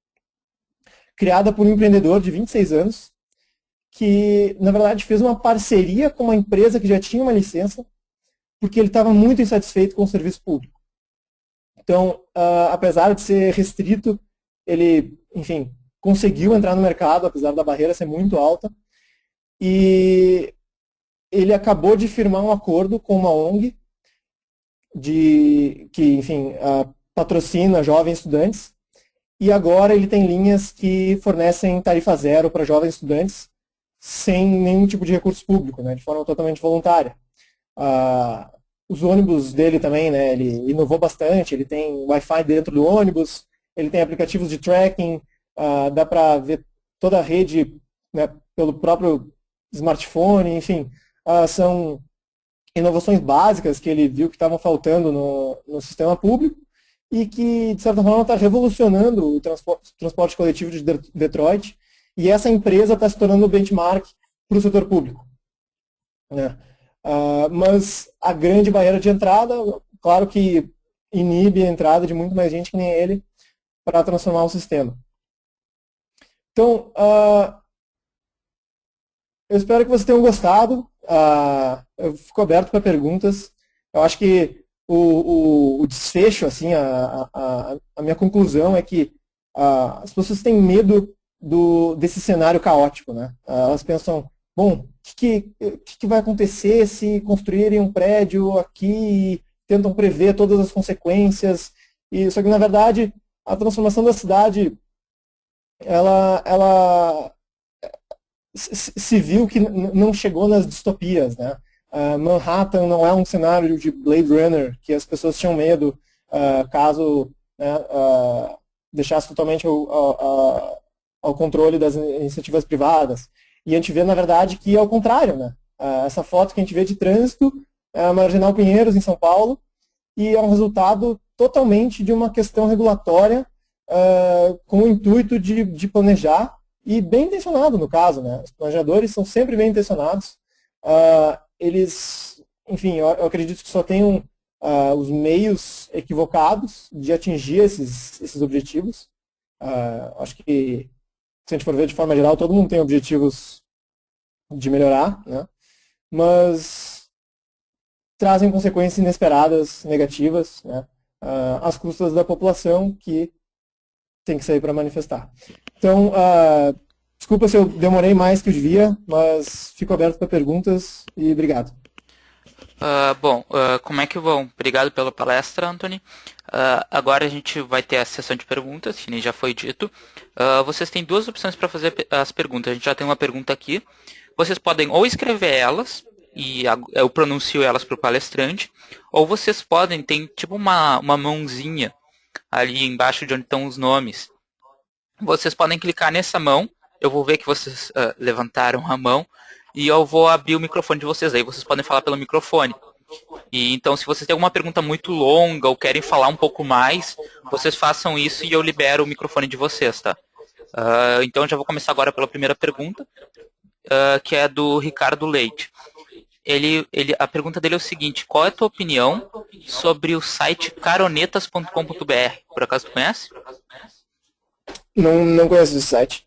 criada por um empreendedor de 26 anos, que, na verdade, fez uma parceria com uma empresa que já tinha uma licença, porque ele estava muito insatisfeito com o serviço público. Então, apesar de ser restrito, ele, enfim, conseguiu entrar no mercado, apesar da barreira ser muito alta, e ele acabou de firmar um acordo com uma ONG que, enfim, patrocina jovens estudantes, e agora ele tem linhas que fornecem tarifa zero para jovens estudantes sem nenhum tipo de recurso público, né, de forma totalmente voluntária. Os ônibus dele também, né, ele inovou bastante, ele tem Wi-Fi dentro do ônibus, ele tem aplicativos de tracking, dá para ver toda a rede, né, pelo próprio smartphone, enfim, são inovações básicas que ele viu que estavam faltando no sistema público e que, de certa forma, está revolucionando o transporte coletivo de Detroit, e essa empresa está se tornando o benchmark para o setor público. Né? Mas a grande barreira de entrada, claro que inibe a entrada de muito mais gente que nem ele para transformar o sistema. Então, eu espero que vocês tenham gostado. Eu fico aberto para perguntas. Eu acho que o desfecho, assim, a minha conclusão é que as pessoas têm medo desse cenário caótico. Né? Elas pensam, bom, o que vai acontecer se construírem um prédio aqui e tentam prever todas as consequências? Só que, na verdade, a transformação da cidade, ela se viu que não chegou nas distopias. Né? Manhattan não é um cenário de Blade Runner, que as pessoas tinham medo caso, né, deixasse totalmente ao controle das iniciativas privadas. E a gente vê, na verdade, que é o contrário. Né? Essa foto que a gente vê de trânsito é a Marginal Pinheiros, em São Paulo, e é um resultado totalmente de uma questão regulatória com o intuito de planejar e bem intencionado no caso, né? Os planejadores são sempre bem intencionados. Eles, enfim, eu acredito que só tenham os meios equivocados de atingir esses objetivos. Acho que, se a gente for ver de forma geral, todo mundo tem objetivos de melhorar, né? Mas trazem consequências inesperadas, negativas, né? Às custas da população que tem que sair para manifestar. Então, desculpa se eu demorei mais que eu devia, mas fico aberto para perguntas e obrigado. Como é que vão? Obrigado pela palestra, Anthony. Agora a gente vai ter a sessão de perguntas, que nem já foi dito. Vocês têm duas opções para fazer as perguntas. A gente já tem uma pergunta aqui. Vocês podem ou escrever elas, e eu pronuncio elas para o palestrante, ou vocês podem, tem tipo uma mãozinha ali embaixo de onde estão os nomes. Vocês podem clicar nessa mão, eu vou ver que vocês levantaram a mão, e eu vou abrir o microfone de vocês, aí vocês podem falar pelo microfone. E então, se vocês têm alguma pergunta muito longa ou querem falar um pouco mais, vocês façam isso e eu libero o microfone de vocês, tá? Então, eu já vou começar agora pela primeira pergunta, que é do Ricardo Leite. A pergunta dele é o seguinte: qual é a tua opinião sobre o site caronetas.com.br? Por acaso tu conhece? Não conheço esse site.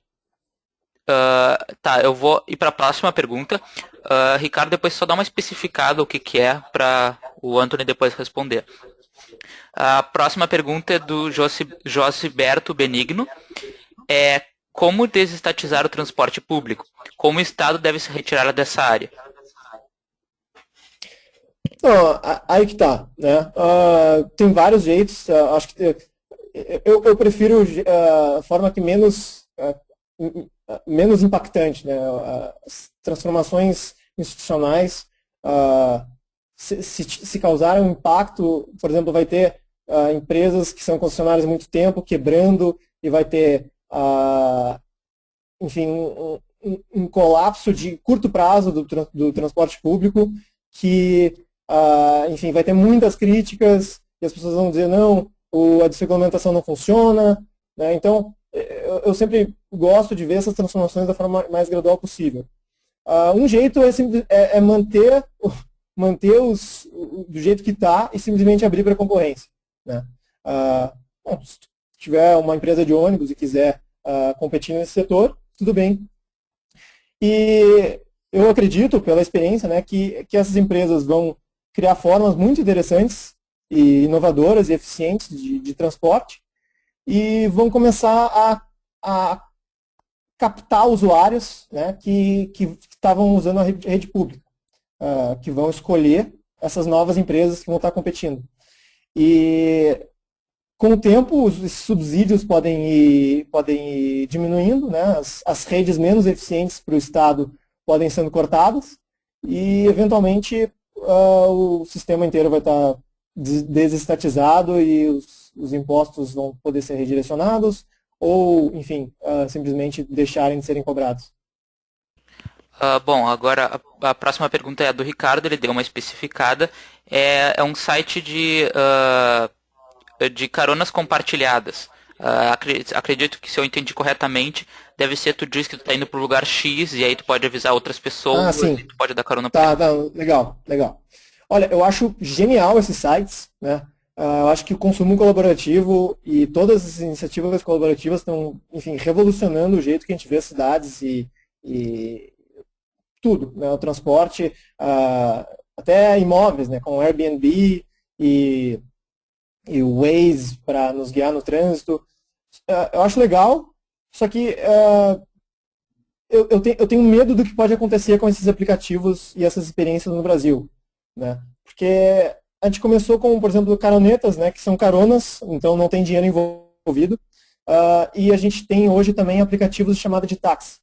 Tá, eu vou ir para a próxima pergunta. Ricardo, depois só dá uma especificada o que é para o Anthony depois responder. A próxima pergunta é do Josiberto Benigno. Como desestatizar o transporte público? Como o Estado deve se retirar dessa área? Não, aí que tá, né? Tem vários jeitos. Acho que eu prefiro a forma que menos impactante, né? As transformações institucionais, se causarem um impacto, por exemplo, vai ter empresas que são concessionárias há muito tempo quebrando e vai ter, enfim, um colapso de curto prazo do transporte público que, enfim, vai ter muitas críticas e as pessoas vão dizer, não, a desregulamentação não funciona, né? Então, eu sempre gosto de ver essas transformações da forma mais gradual possível. Um jeito é manter do jeito que está e simplesmente abrir para a concorrência, né? Bom, se tiver uma empresa de ônibus e quiser competir nesse setor, tudo bem. E eu acredito, pela experiência, né, que essas empresas vão criar formas muito interessantes e inovadoras e eficientes de transporte, e vão começar a captar usuários, né, que estavam usando a rede pública, que vão escolher essas novas empresas que vão estar competindo. E com o tempo, os subsídios podem ir diminuindo, né, as redes menos eficientes para o Estado podem sendo cortadas e, eventualmente, o sistema inteiro vai estar desestatizado e os impostos vão poder ser redirecionados ou, enfim, simplesmente deixarem de serem cobrados. Bom, agora a próxima pergunta é a do Ricardo, ele deu uma especificada. É um site de caronas compartilhadas. Acredito que, se eu entendi corretamente, deve ser, tu diz que tu tá indo pro lugar X e aí tu pode avisar outras pessoas sim. e tu pode dar carona pra eles. Legal. Olha, eu acho genial esses sites, né? Eu acho que o consumo colaborativo e todas as iniciativas colaborativas estão, enfim, revolucionando o jeito que a gente vê as cidades e tudo, né? O transporte, até imóveis, né? Com Airbnb e o Waze para nos guiar no trânsito. Eu acho legal, só que eu tenho medo do que pode acontecer com esses aplicativos e essas experiências no Brasil, né? Porque a gente começou com, por exemplo, caronetas, né, que são caronas, então não tem dinheiro envolvido, e a gente tem hoje também aplicativos de chamada de táxi.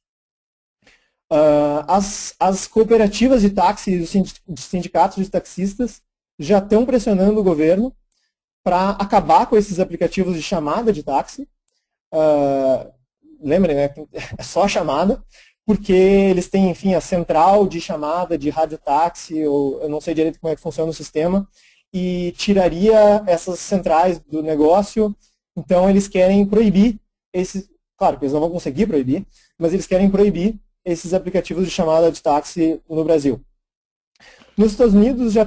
As cooperativas de táxi e os sindicatos de taxistas já estão pressionando o governo para acabar com esses aplicativos de chamada de táxi. Lembrem, né, é só chamada, porque eles têm, enfim, a central de chamada de radiotáxi, ou eu não sei direito como é que funciona o sistema, e tiraria essas centrais do negócio. Então eles querem proibir esses, claro que eles não vão conseguir proibir, mas eles querem proibir esses aplicativos de chamada de táxi no Brasil. Nos Estados Unidos já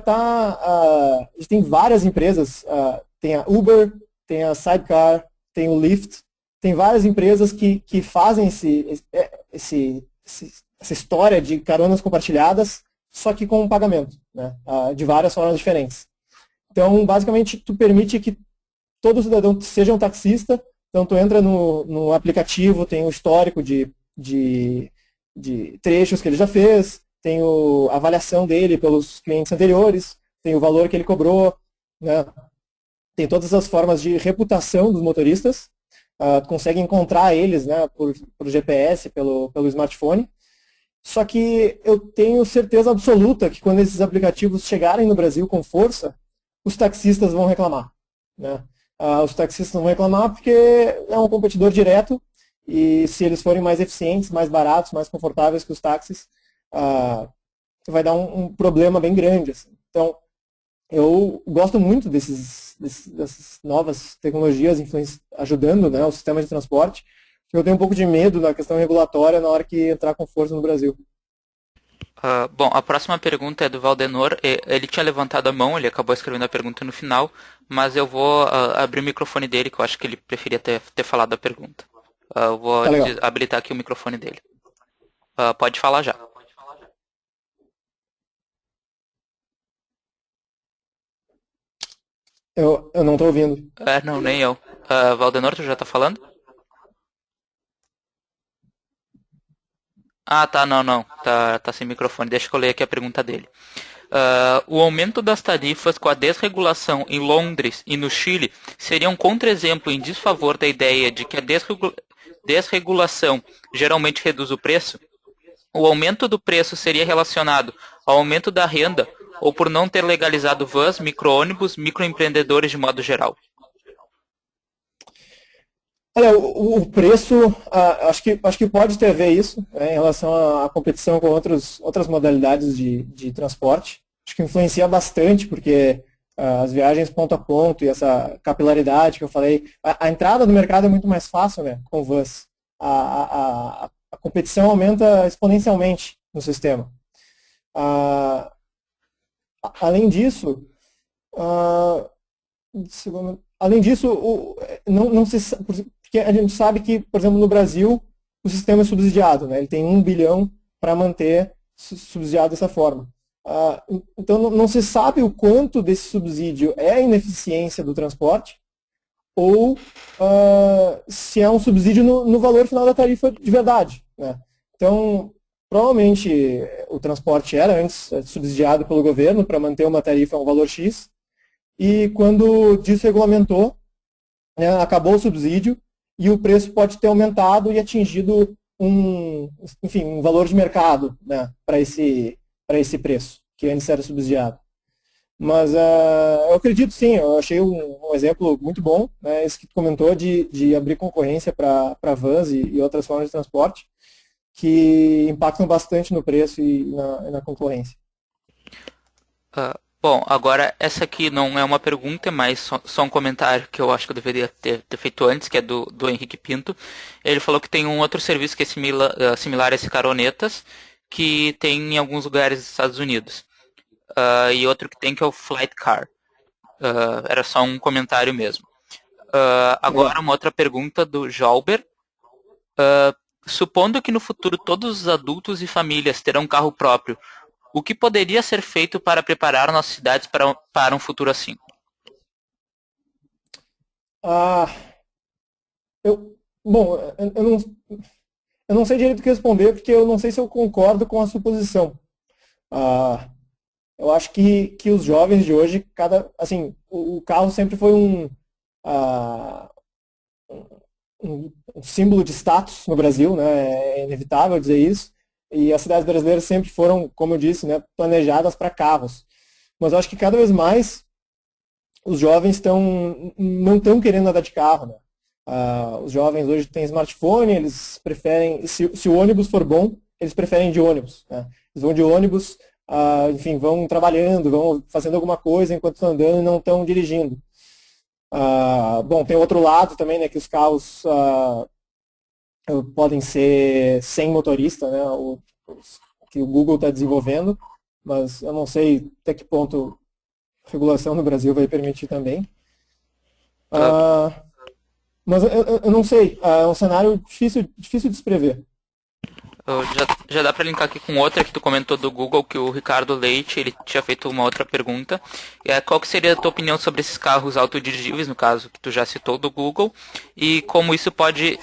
tem várias empresas, tem a Uber, tem a Sidecar, tem o Lyft, tem várias empresas que fazem essa história de caronas compartilhadas, só que com um pagamento, né, de várias formas diferentes. Então, basicamente, tu permite que todo cidadão seja um taxista, então tu entra no aplicativo, tem o histórico de trechos que ele já fez, tem a avaliação dele pelos clientes anteriores, tem o valor que ele cobrou, né? Tem todas as formas de reputação dos motoristas, consegue encontrar eles, né, por GPS, pelo smartphone. Só que eu tenho certeza absoluta que quando esses aplicativos chegarem no Brasil com força, os taxistas vão reclamar, né? Os taxistas vão reclamar porque é um competidor direto e se eles forem mais eficientes, mais baratos, mais confortáveis que os táxis, vai dar um problema bem grande. Assim. Então, eu gosto muito dessas novas tecnologias ajudando, né, o sistema de transporte. Eu tenho um pouco de medo da questão regulatória na hora que entrar com força no Brasil. Bom, a próxima pergunta é do Valdenor. Ele tinha levantado a mão, ele acabou escrevendo a pergunta no final, mas eu vou abrir o microfone dele, que eu acho que ele preferia ter falado a pergunta. Eu vou habilitar aqui o microfone dele. Pode falar já. Eu não estou ouvindo. Não, nem eu. Valdenor, tu já está falando? Tá, não. Tá sem microfone. Deixa que eu ler aqui a pergunta dele. O aumento das tarifas com a desregulação em Londres e no Chile seria um contra-exemplo em desfavor da ideia de que a desregulação geralmente reduz o preço? O aumento do preço seria relacionado ao aumento da renda ou por não ter legalizado vans, micro-ônibus, microempreendedores de modo geral? Olha, o preço, acho que pode ter a ver isso, né, em relação à competição com outras modalidades de transporte. Acho que influencia bastante, porque as viagens ponto a ponto e essa capilaridade que eu falei, a entrada no mercado é muito mais fácil, né, com vans. A competição aumenta exponencialmente no sistema. Além disso, não se, porque a gente sabe que, por exemplo, no Brasil, o sistema é subsidiado, né? Ele tem 1 bilhão para manter subsidiado dessa forma. Então, não se sabe o quanto desse subsídio é a ineficiência do transporte ou se é um subsídio no valor final da tarifa de verdade, né? Então, provavelmente o transporte era antes subsidiado pelo governo para manter uma tarifa a um valor X, e quando desregulamentou, né, acabou o subsídio e o preço pode ter aumentado e atingido um valor de mercado, né, para esse preço, que antes era subsidiado. Mas eu acredito sim, eu achei um exemplo muito bom, né, esse que tu comentou de abrir concorrência para vans e outras formas de transporte, que impactam bastante no preço e na concorrência. Bom, agora essa aqui não é uma pergunta, mas só um comentário que eu acho que eu deveria ter feito antes, que é do Henrique Pinto. Ele falou que tem um outro serviço que é similar a esse Caronetas, que tem em alguns lugares dos Estados Unidos. E outro que tem que é o Flightcar. Era só um comentário mesmo. Agora uma outra pergunta do Jalber. Supondo que no futuro todos os adultos e famílias terão carro próprio, o que poderia ser feito para preparar nossas cidades para um futuro assim? Bom, eu não sei direito o que responder, porque eu não sei se eu concordo com a suposição. Eu acho que os jovens de hoje, o carro sempre foi um símbolo de status no Brasil, né? É inevitável dizer isso. E as cidades brasileiras sempre foram, como eu disse, né, planejadas para carros. Mas eu acho que cada vez mais os jovens não estão querendo andar de carro, né? Os jovens hoje têm smartphone, eles preferem, se o ônibus for bom, eles preferem de ônibus, né? Eles vão de ônibus, enfim, vão trabalhando, vão fazendo alguma coisa enquanto estão andando e não estão dirigindo. Bom, tem outro lado também, né, que os carros podem ser sem motorista, né, que o Google está desenvolvendo, mas eu não sei até que ponto a regulação no Brasil vai permitir também. Ah, Ah, mas eu não sei, é um cenário difícil de se prever. já dá para linkar aqui com outra que tu comentou do Google, que o Ricardo Leite, ele tinha feito uma outra pergunta. Qual que seria a tua opinião sobre esses carros autodirigíveis, no caso, que tu já citou do Google, e como isso pode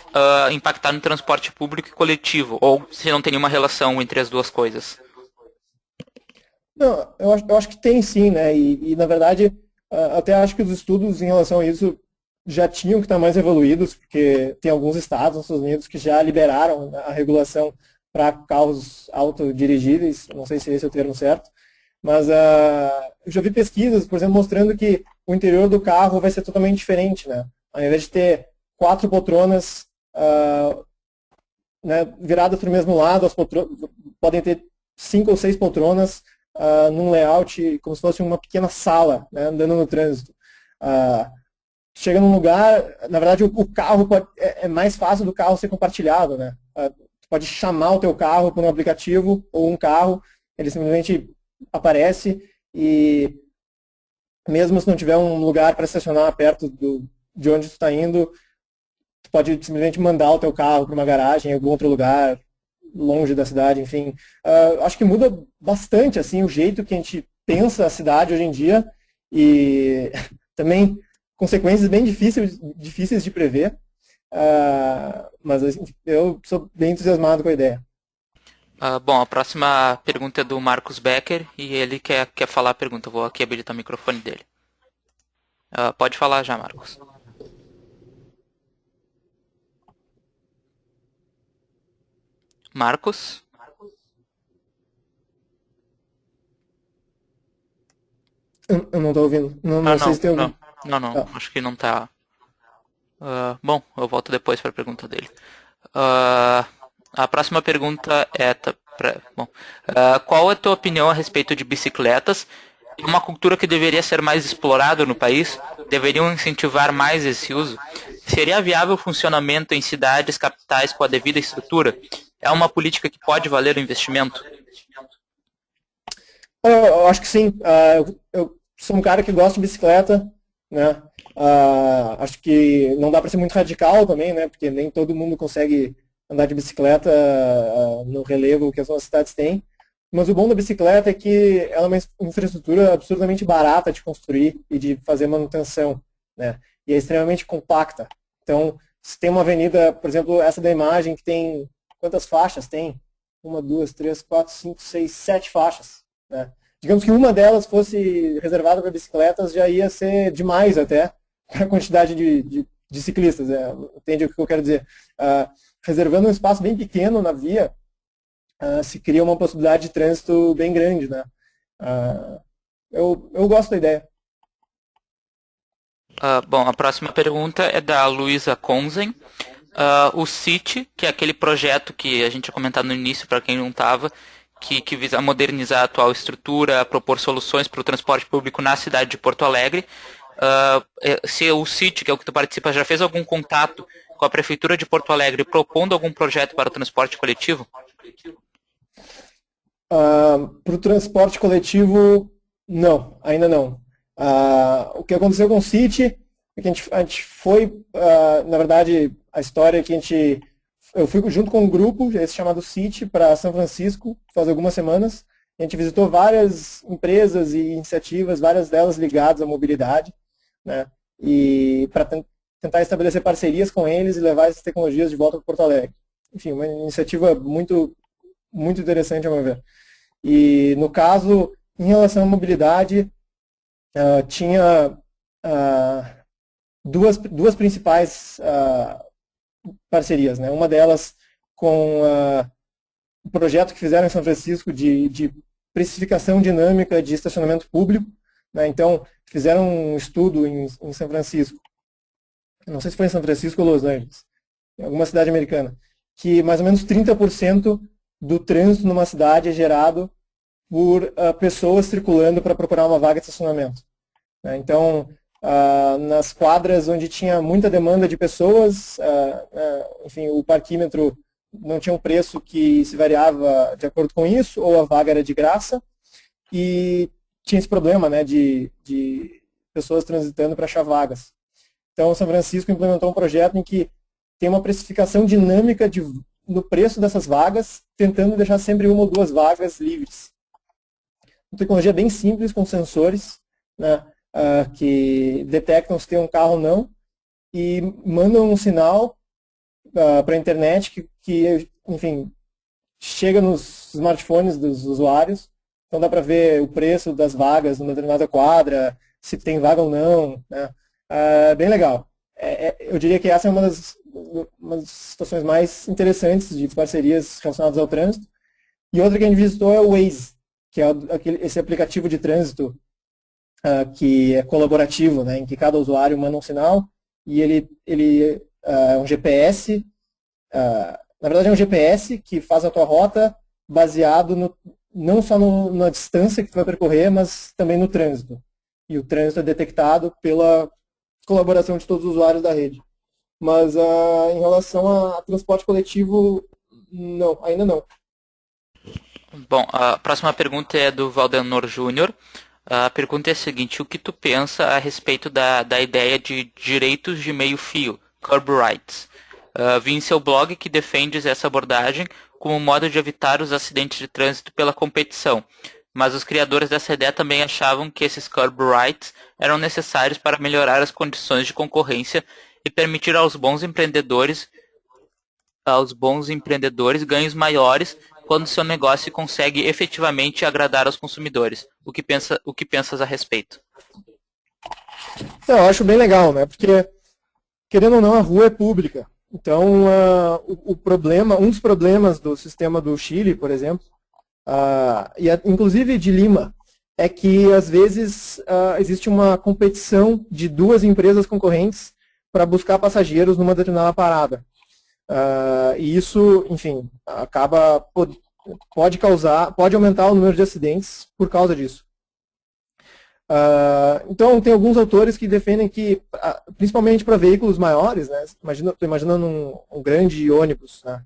impactar no transporte público e coletivo, ou se não tem nenhuma relação entre as duas coisas? Não, eu acho que tem sim, né? E na verdade, até acho que os estudos em relação a isso já tinham que estar mais evoluídos, porque tem alguns estados nos Estados Unidos que já liberaram a regulação para carros autodirigíveis, não sei se esse é o termo certo, mas eu já vi pesquisas, por exemplo, mostrando que o interior do carro vai ser totalmente diferente, né? Ao invés de ter quatro poltronas né, viradas para o mesmo lado, podem ter cinco ou seis poltronas num layout como se fosse uma pequena sala, né, andando no trânsito. Uh, Chega num lugar, na verdade o carro é mais fácil do carro ser compartilhado, né? Tu pode chamar o teu carro por um aplicativo ou um carro, ele simplesmente aparece e mesmo se não tiver um lugar para estacionar perto de onde tu está indo, tu pode simplesmente mandar o teu carro para uma garagem em algum outro lugar, longe da cidade, enfim. Acho que muda bastante assim o jeito que a gente pensa a cidade hoje em dia e também consequências bem difíceis de prever, mas assim, eu sou bem entusiasmado com a ideia. Bom, a próxima pergunta é do Marcos Becker e ele quer falar a pergunta. Eu vou aqui habilitar o microfone dele. Pode falar já, Marcos. Marcos? Eu não estou ouvindo, não sei se tem Não. algum. Não. Ah, Acho que não tá. Bom, eu volto depois para a pergunta dele. Ah, a próxima pergunta é. Bom, qual é a tua opinião a respeito de bicicletas? É uma cultura que deveria ser mais explorada no país? Deveriam incentivar mais esse uso? Seria viável o funcionamento em cidades capitais com a devida estrutura? É uma política que pode valer o investimento? eu acho que sim. Eu sou um cara que gosta de bicicleta, né? Acho que não dá para ser muito radical também, né? Porque nem todo mundo consegue andar de bicicleta no relevo que as nossas cidades têm. Mas o bom da bicicleta é que ela é uma infraestrutura absurdamente barata de construir e de fazer manutenção, né? E é extremamente compacta. Então, se tem uma avenida, por exemplo, essa da imagem que tem quantas faixas tem? Uma, duas, três, quatro, cinco, seis, sete faixas, né? Digamos que uma delas fosse reservada para bicicletas, já ia ser demais até para a quantidade de ciclistas. Entende o que eu quero dizer? Reservando um espaço bem pequeno na via, se cria uma possibilidade de trânsito bem grande, né? Eu gosto da ideia. Bom, a próxima pergunta é da Luísa Konzen. O CIT, que é aquele projeto que a gente tinha comentado no início, para quem não estava, que visa modernizar a atual estrutura, propor soluções para o transporte público na cidade de Porto Alegre. Se o CIT, que é o que tu participa, já fez algum contato com a Prefeitura de Porto Alegre propondo algum projeto para o transporte coletivo? Para o transporte coletivo, não, ainda não. O que aconteceu com o City é que a gente foi, na verdade, a história é que eu fui junto com um grupo, esse chamado City, para São Francisco, faz algumas semanas. A gente visitou várias empresas e iniciativas, várias delas ligadas à mobilidade, né? E para tentar estabelecer parcerias com eles e levar essas tecnologias de volta para Porto Alegre. Enfim, uma iniciativa muito interessante, a meu ver. E, no caso, em relação à mobilidade, tinha duas principais parcerias, né? Uma delas com o projeto que fizeram em São Francisco de precificação dinâmica de estacionamento público, né? Então, fizeram um estudo em São Francisco, não sei se foi em São Francisco ou Los Angeles, em alguma cidade americana, que mais ou menos 30% do trânsito numa cidade é gerado por pessoas circulando para procurar uma vaga de estacionamento, né? Então, nas quadras onde tinha muita demanda de pessoas, enfim, o parquímetro não tinha um preço que se variava de acordo com isso, ou a vaga era de graça, e tinha esse problema, né, de pessoas transitando para achar vagas. Então, São Francisco implementou um projeto em que tem uma precificação dinâmica no preço dessas vagas, tentando deixar sempre uma ou duas vagas livres. Uma tecnologia bem simples, com sensores, né, que detectam se tem um carro ou não, e mandam um sinal para a internet enfim, chega nos smartphones dos usuários. Então dá para ver o preço das vagas numa determinada quadra, se tem vaga ou não, né? Bem legal. Eu diria que essa é uma das situações mais interessantes de parcerias relacionadas ao trânsito. E outra que a gente visitou é o Waze, que é esse aplicativo de trânsito que é colaborativo, né, em que cada usuário manda um sinal e ele é um GPS. Na verdade, é um GPS que faz a tua rota baseado não só na distância que tu vai percorrer, mas também no trânsito. E o trânsito é detectado pela colaboração de todos os usuários da rede. Mas em relação a transporte coletivo, não, ainda não. Bom, a próxima pergunta é do Valdenor Júnior. A pergunta é a seguinte: o que tu pensa a respeito da ideia de direitos de meio fio, curb rights? Vi em seu blog que defendes essa abordagem como modo de evitar os acidentes de trânsito pela competição, mas os criadores dessa ideia também achavam que esses curb rights eram necessários para melhorar as condições de concorrência e permitir aos bons empreendedores ganhos maiores quando seu negócio consegue efetivamente agradar aos consumidores. O que pensas a respeito? Não, eu acho bem legal, né? Porque, querendo ou não, a rua é pública. Então, o problema, um dos problemas do sistema do Chile, por exemplo, inclusive de Lima, é que às vezes existe uma competição de duas empresas concorrentes para buscar passageiros numa determinada parada. E isso, enfim, pode aumentar o número de acidentes por causa disso. Então, tem alguns autores que defendem que, principalmente para veículos maiores, né, estou imaginando um grande ônibus, né,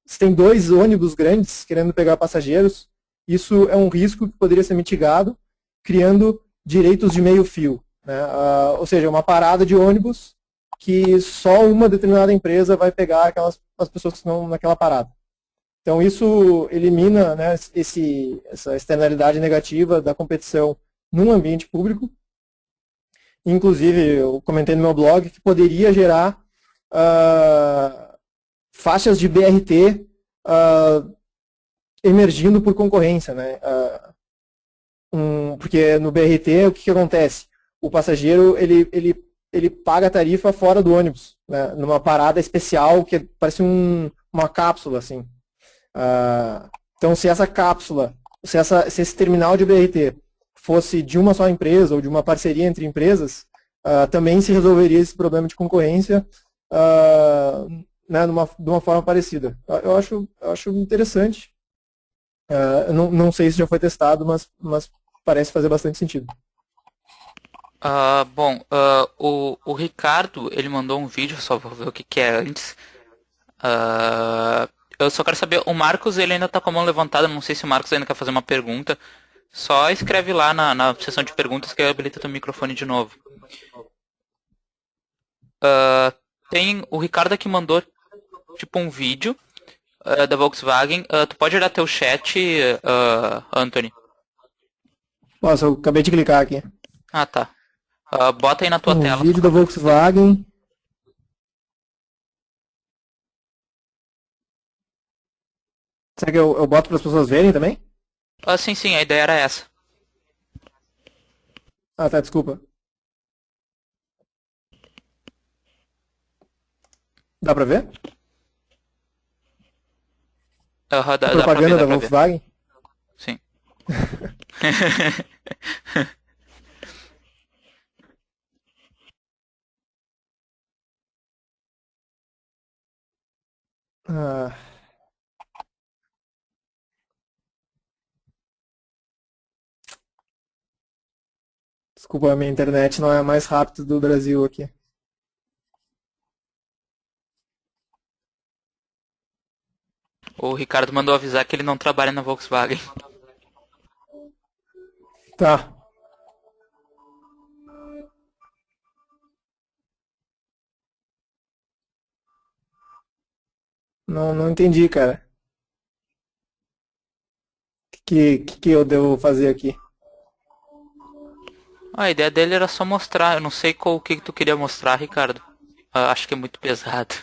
se tem dois ônibus grandes querendo pegar passageiros, isso é um risco que poderia ser mitigado criando direitos de meio fio, né, ou seja, uma parada de ônibus que só uma determinada empresa vai pegar as pessoas que estão naquela parada. Então, isso elimina, né, essa externalidade negativa da competição num ambiente público. Inclusive, eu comentei no meu blog que poderia gerar faixas de BRT emergindo por concorrência, né? Porque no BRT, o que acontece? O passageiro ele paga a tarifa fora do ônibus, né, numa parada especial que parece uma cápsula, assim. Então, se essa cápsula, se esse terminal de BRT fosse de uma só empresa ou de uma parceria entre empresas, também se resolveria esse problema de concorrência né, de uma forma parecida. Eu acho interessante. Não sei se já foi testado, mas parece fazer bastante sentido. Bom, o Ricardo, ele mandou um vídeo, só vou ver o que é antes. Eu só quero saber, o Marcos, ele ainda tá com a mão levantada, não sei se o Marcos ainda quer fazer uma pergunta. Só escreve lá na seção de perguntas que habilita teu microfone de novo. Tem o Ricardo que mandou tipo um vídeo da Volkswagen. Tu pode olhar teu chat, Anthony? Nossa, eu acabei de clicar aqui. Ah, tá. Bota aí na tua Um tela. vídeo da Volkswagen. Será que eu boto para as pessoas verem também? Sim, sim, a ideia era essa. Ah, tá, desculpa. Dá para ver? A Dá pra ver, propaganda dá da pra ver. Volkswagen? Sim. Ah, Desculpa, a minha internet não é a mais rápida do Brasil aqui. O Ricardo mandou avisar que ele não trabalha na Volkswagen. Tá. Não, não entendi, cara. O que eu devo fazer aqui? A ideia dele era só mostrar. Eu não sei o que tu queria mostrar, Ricardo. Acho que é muito pesado.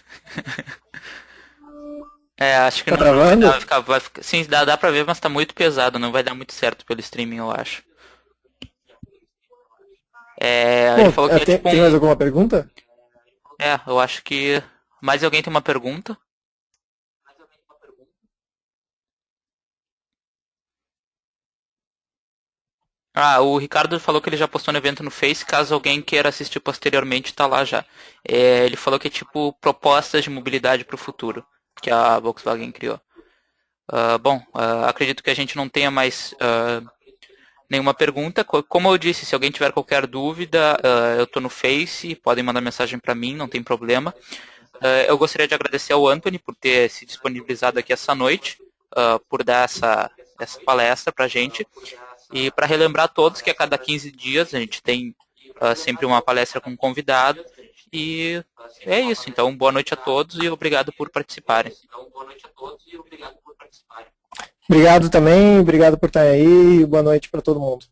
Acho que Tá não vai travando? dar. Sim, dá pra ver, mas tá muito pesado. Não vai dar muito certo pelo streaming, eu acho. Ele Bom, falou que é tipo tem mais um. alguma pergunta? Eu acho que. Mais alguém tem uma pergunta? O Ricardo falou que ele já postou no evento no Face, caso alguém queira assistir posteriormente, tá lá já. Ele falou que é tipo propostas de mobilidade para o futuro, que a Volkswagen criou. Bom, acredito que a gente não tenha mais nenhuma pergunta. Como eu disse, se alguém tiver qualquer dúvida, eu tô no Face, podem mandar mensagem para mim, não tem problema. Eu gostaria de agradecer ao Anthony por ter se disponibilizado aqui essa noite, por dar essa palestra para a gente. E para relembrar a todos que a cada 15 dias a gente tem sempre uma palestra com um convidado. E é isso. Então, boa noite a todos e obrigado por participarem. Obrigado também, obrigado por estar aí e boa noite para todo mundo.